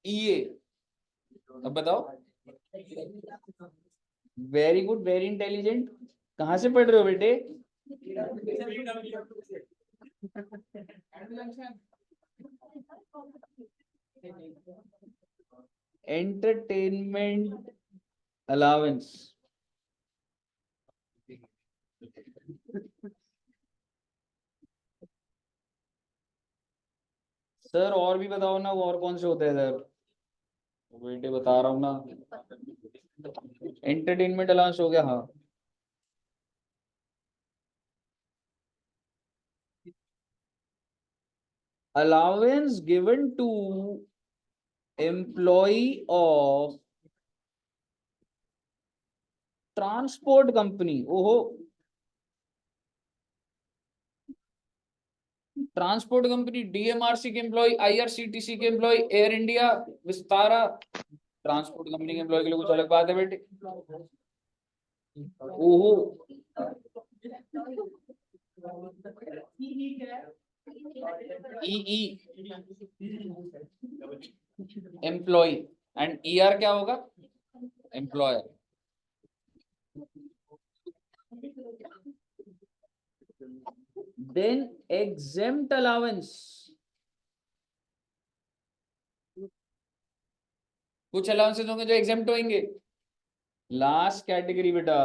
ईए. अब बताओ. Very good, very intelligent. कहां से पढ़ रहे हो बेटे? Entertainment allowance. सर और भी बताओ ना, वो और कौन से होते हैं सर? बेटे बता रहा हूँ ना, एंटरटेनमेंट अलाउंस हो गया. हाँ, allowance given to employee of transport company. ओहो, ट्रांसपोर्ट कंपनी, डीएमआरसी के एम्प्लॉय, आईआरसीटीसी के employee, air India, Vistara. Transport company के एम्प्लॉय के लिए कुछ अलग बात है बेटे. ओहो, ई एम्प्लॉय एंड ईआर क्या होगा? एम्प्लॉयर. Then exempt allowance. कुछ अलाउंसेस होंगे जो एग्जेम्प्ट होंगे. लास्ट कैटेगरी बेटा,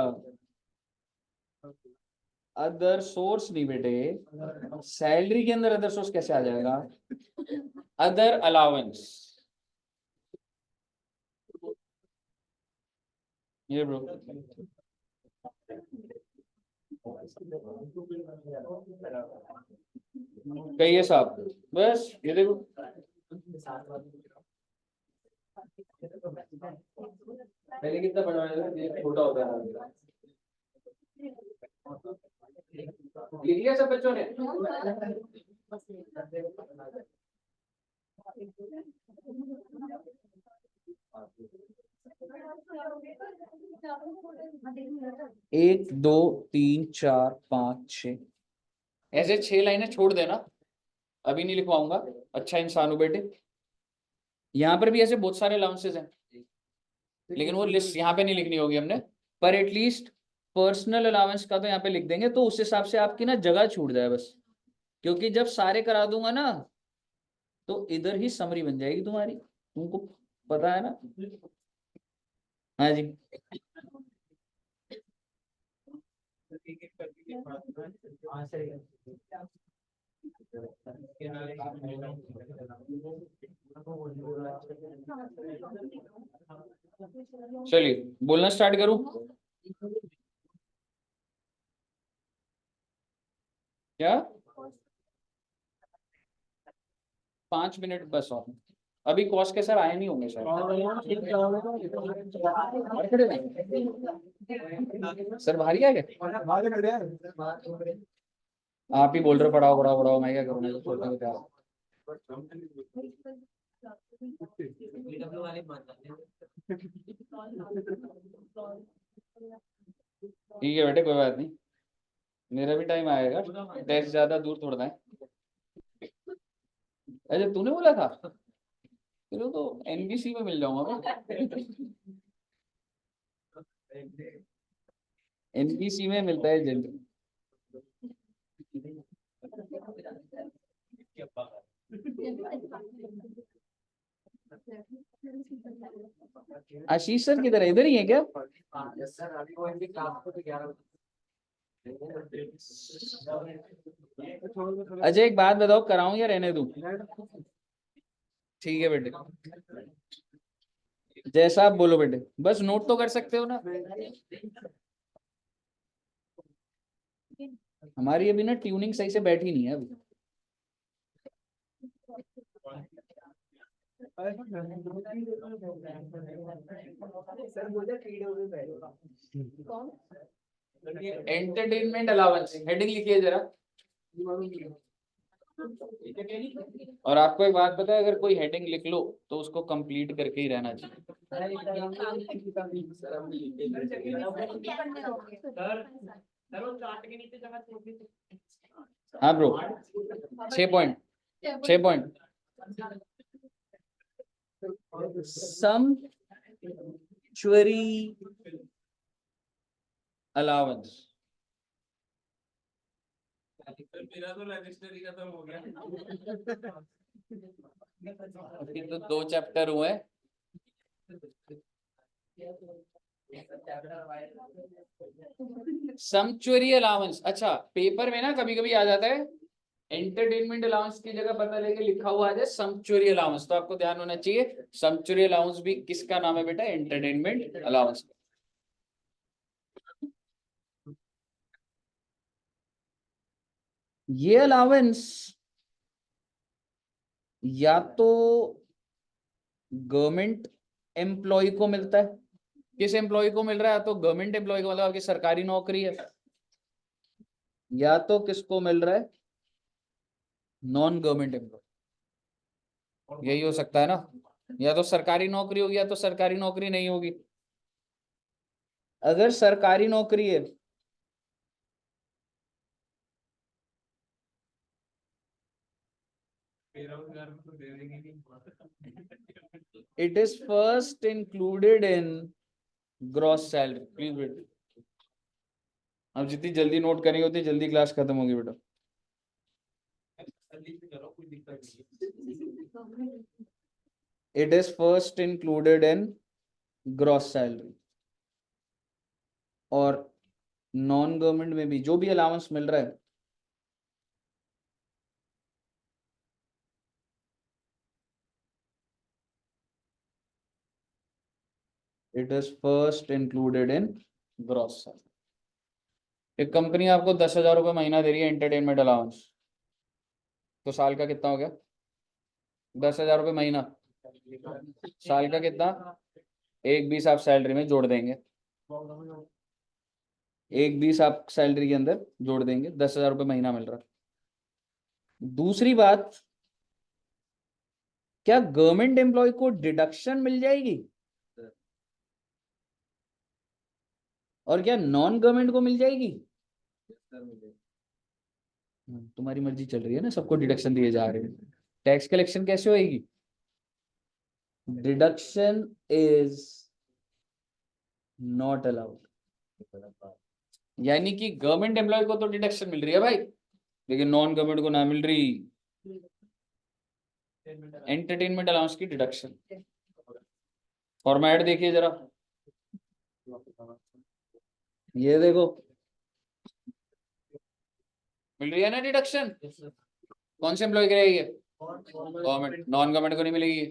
अदर सोर्स नहीं बेटे. सैलरी के अंदर अदर सोर्स कैसे आ जाएगा? Other allowance. ये ब्रो, कहिए साहब. बस ये देखो, पहले कितना बड़ा है, छोटा होता है। लिख लिया सब बच्चों ने? एक दो तीन चार पाँच छः, ऐसे 6 लाइनें छोड़ देना, अभी नहीं लिखवाऊंगा। अच्छा इंसान हो बेटे। यहाँ पर भी ऐसे बहुत सारे अलाउंसेस हैं, लेकिन वो लिस्ट यहाँ पे नहीं लिखनी होगी हमने, पर एटलीस्ट पर्सनल अलाउंस का तो यहाँ पे लिख देंगे, तो उस हिसाब से आपकी ना जगह छूट जाए बस। क्योंकि जब सारे करा दूंगा ना तो इधर ही समरी बन जाएगी तुम्हारी, तुमको पता है ना। हाँ जी। चलिए बोलना स्टार्ट करूं। क्या 5 मिनट बस और, अभी कॉस के सर आए नहीं होंगे शायद। सर बाहर ही आ गए? आप ही बोल रहे हो पढ़ाओ पढ़ाओ पढ़ाओ, मैं क्या करूँ, मैं तो सोचने को तैयार हूं। ठीक है बेटे, कोई बात नहीं, मेरा भी टाइम आएगा, टेस्ट ज्यादा दूर थोड़ा है। अच्छा तूने बोला था, चलो तो एनबीसी में मिल जाऊंगा मैं। एनबीसी में मिलता है जल्दी। आशीष सर किधर है, इधर ही है क्या? अच्छा एक बात बताओ, कराऊं या रहने दूं? ठीक है बेटे, जैसा आप बोलो बेटे, बस नोट तो कर सकते हो ना। हमारी अभी ना ट्यूनिंग सही से बैठी नहीं है अभी। एंटरटेनमेंट अलाउंस हेडिंग लिखिए जरा। और आपको एक बात पता है, अगर कोई हेडिंग लिख लो तो उसको कंप्लीट करके ही रहना चाहिए। हाँ bro, 6 point, 6 point. Sanctuary allowance, मेरा तो रजिस्टर ही खत्म हो गया। अभी तो 2 चैप्टर हुए। सैंक्चुअरी अलाउंस, अच्छा पेपर में ना कभी कभी आ जाता है एंटरटेनमेंट अलाउंस की जगह पता लेके लिखा हुआ आ जाए सैंक्चुअरी अलाउंस, तो आपको ध्यान होना चाहिए सैंक्चुअरी अलाउंस भी किसका नाम है बेटा, एंटरटेनमेंट अलाउंस। ये अलाउंस या तो गवर्नमेंट एम्प्लॉय को मिलता है, किस एम्प्लॉय को मिल रहा है, तो गवर्नमेंट एम्प्लॉय को, मतलब आपकी सरकारी नौकरी है, या तो किसको मिल रहा है, नॉन गवर्नमेंट एम्प्लॉय, यही हो सकता है ना। या तो सरकारी नौकरी होगी या तो सरकारी नौकरी नहीं होगी। अगर सरकारी नौकरी है it is first included in gross salary, please बेटा। अब जितनी जल्दी नोट करेंगे उतनी जल्दी क्लास खत्म होगी बेटा। It is first included in gross salary, और नॉन गवर्नमेंट में भी जो भी अलाउंस मिल रहा है it is first included in gross salary। एक कंपनी आपको 10,000 रुपये महीना दे रही है एंटरटेनमेंट अलाउंस, तो साल का कितना हो गया, 10,000 रुपये महीना। साल का कितना, 1/20 आप सैलरी में जोड़ देंगे, 1/20 आप सैलरी के अंदर जोड़ देंगे, 10,000 रुपये महीना मिल रहा है। दूसरी बात, क्या गवर्नमेंट एम्प्लॉय को डिडक्शन मिल जाएगी और क्या नॉन गवर्नमेंट को मिल जाएगी? तुम्हारी मर्जी चल रही है ना, सबको डिडक्शन दिए जा रहे हैं। टैक्स कलेक्शन कैसे होएगी? Deduction is not allowed. यानी कि गवर्नमेंट एम्प्लॉय को तो डिडक्शन मिल रही है भाई, लेकिन नॉन गवर्नमेंट को ना मिल रही एंटरटेनमेंट अलाउंस की डिडक्शन। फॉर्मेट देखिए जरा, ये देखो मिल रही है ना डिडक्शन। कौन से एम्प्लॉय के लिए ये? गवर्नमेंट, नॉन गवर्नमेंट को नहीं मिलेगी।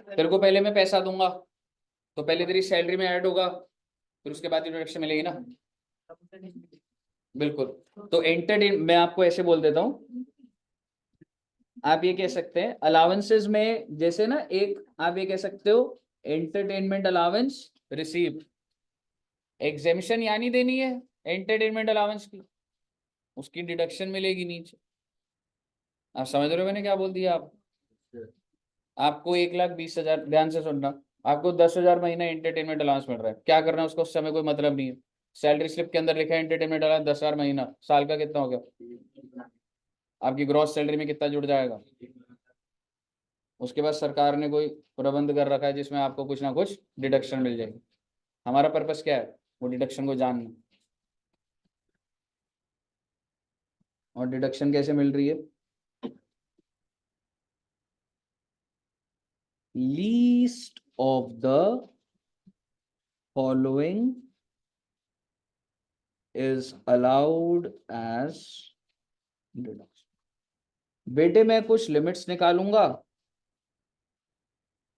तेरे को पहले मैं पैसा दूंगा तो पहले तेरी सैलरी में ऐड होगा, फिर उसके बाद डिडक्शन मिलेगी ना। बिल्कुल। तो एंटरटेन, मैं आपको ऐसे बोल देता हूं, आप ये कह सकते हैं अलाउंसेस में, जैसे ना एक आप ये कह सकते हो एंटरटेनमेंट अलाउंस रिसीव, एग्जेम्पशन यानी देनी है एंटरटेनमेंट अलाउंस की, उसकी डिडक्शन मिलेगी नीचे। आप समझ रहे हो मैंने क्या बोल दिया? आप आपको 1,20,000, ध्यान से सुनना, आपको 10,000 महीना एंटरटेनमेंट अलाउंस मिल रहा है, क्या करना है उसको, उस समय कोई मतलब नहीं है। सैलरी स्लिप के अंदर लिखा है एंटरटेनमेंट अलाउंस 10,000 महीना, साल का कितना हो गया? आपकी ग्रॉस सैलरी में कितना जुड़ जाएगा? उसके बाद सरकार ने कोई प्रबंध कर रखा है जिसमें आपको कुछ ना कुछ डिडक्शन मिल जाएगी। हमारा पर्पस क्या है? वो डिडक्शन को जानना। और डिडक्शन कैसे मिल रही है? Least of the following is allowed as deduction. बेटे मैं कुछ लिमिट्स निकालूंगा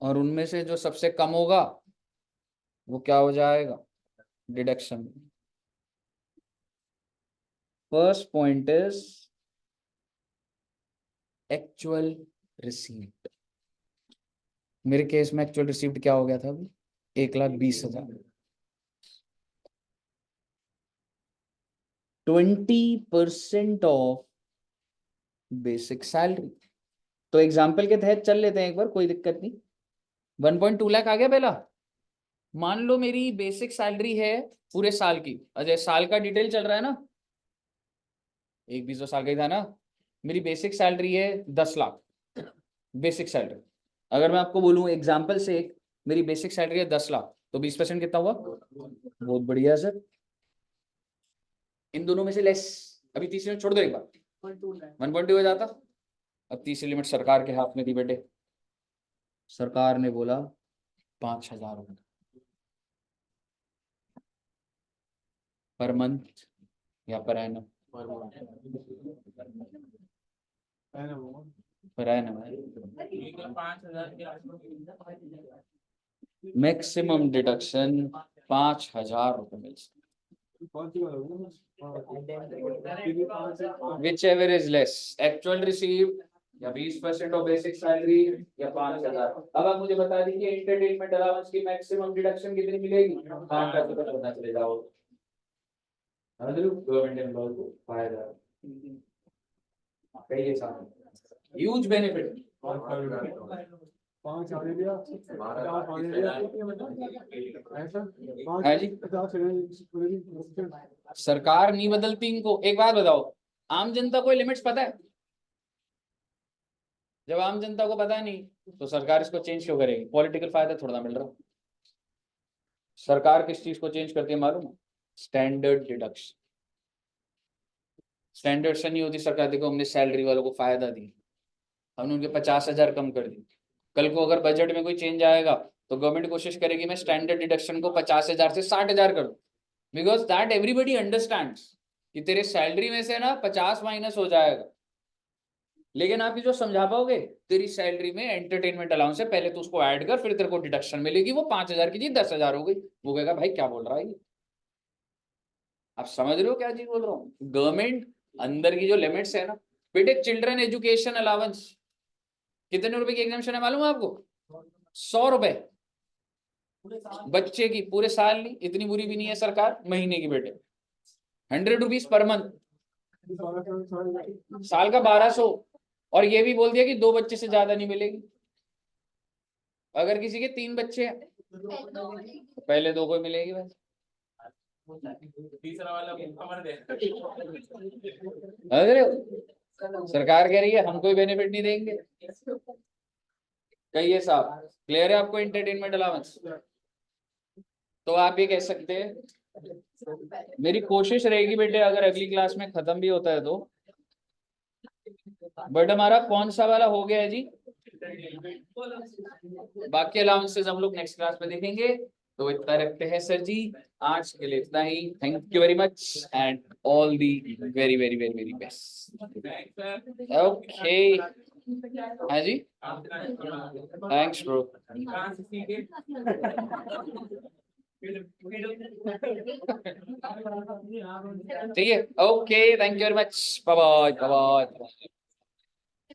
और उनमें से जो सबसे कम होगा वो क्या हो जाएगा? Deduction. First point is actual receipt. मेरे केस में एक्चुअल रिसीप्ट क्या हो गया था अभी? 1,20,000। 20% ऑफ बेसिक सैलरी। तो एग्जाम्पल के तहत चल लेते हैं एक बार, कोई दिक्कत नहीं। 1.2 लाख आ गया पहला। मान लो मेरी बेसिक सैलरी है पूरे साल की, अजय साल का डिटेल चल रहा है ना, 1/20 साल का ही था ना। मेरी बेसिक सैलरी है 10 लाख बेसिक सैलरी। अगर मैं आपको बोलूं एग्जाम्पल से, मेरी बेसिक सैलरी है 10 लाख, तो 20% कितना हुआ? बहुत बढ़िया सर। इन दोनों में से लेस, अभी तीसरी लिमिट छोड़ दो एक बार, 1.2 हो जाता। अब तीसरी लिमिट सरकार के हाथ में थी बेटे, सरकार ने बोला 5,000 रुपये पर मंथ या per annum? Per annum. 5,000 maximum deduction 5,000 रुपये मिल सकती, whichever is less, actual receive या 20% ऑफ बेसिक सैलरी या 5,000। अब आप मुझे बता दीजिए एंटरटेनमेंट अलाउंस की मैक्सिमम डिडक्शन कितनी मिलेगी? 5,000 रुपये पता चले जाओ। गवर्नमेंट एम्प्लॉय को फायदा कहिए साहब, ह्यूज बेनिफिट। हाँ जी, सरकार नहीं बदलती इनको। एक बात बताओ, आम जनता को लिमिट्स पता है? जब आम जनता को पता नहीं तो सरकार इसको चेंज क्यों करेगी? पॉलिटिकल फायदा थोड़ा मिल रहा। सरकार किस चीज को चेंज करती है मालूम है? Standard deduction. स्टैंडर्ड से नहीं होती सरकार, देखो हमने सैलरी वालों को फायदा दी, हमने उनके 50,000 कम कर दी। कल को अगर बजट में कोई चेंज आएगा तो गवर्नमेंट कोशिश करेगी मैं स्टैंडर्ड डिडक्शन को 50,000 से 60,000 कर दूं, बिकॉज दैट एवरीबडी अंडरस्टैंड्स कि तेरे सैलरी में से ना 50 माइनस हो जाएगा। लेकिन आप ये जो समझा पाओगे, तेरी सैलरी में एंटरटेनमेंट अलाउंस है, पहले तो उसको ऐड कर, फिर तेरे को डिडक्शन मिलेगी, वो 5,000 की चीज 10,000 हो गई। वो कहेगा भाई क्या बोल रहा है ये? आप समझ रहे हो क्या चीज बोल रहा हूँ? गवर्नमेंट अंदर की जो लिमिट्स है ना, बेटे चिल्ड्रन एजुकेशन अलाउंस कितने रुपए की एग्जामेशन है मालूम है आपको? 100 रुपए बच्चे की, पूरे साल नहीं, इतनी बुरी भी नहीं है सरकार, महीने की बेटे 100 रुपीज पर मंथ, साल का 1200। और ये भी बोल दिया कि 2 बच्चे से ज्यादा नहीं मिलेगी। अगर किसी के 3 बच्चे हैं तो पहले 2 को ही मिलेगी बस। तीसरा वाला कमर दे। अरे सरकार कह रही है हम कोई बेनिफिट नहीं देंगे। कहिए साहब, क्लियर है आपको एंटरटेनमेंट अलाउंस? तो आप ये कह सकते हैं, मेरी कोशिश रहेगी बेटे अगर अगली क्लास में खत्म भी होता है तो, बट हमारा कौन सा वाला हो गया है जी? बाकी अलाउंसेस हम लोग नेक्स्ट क्लास में देखेंगे। तो इतना रखते हैं सर जी, आज के लिए इतना ही। Thank you very much and all the very very very very best. Okay हाँ जी, थैंक्स ब्रो। कहाँ से सीखे? ठीक है, okay, thank you very much, bye bye bye bye.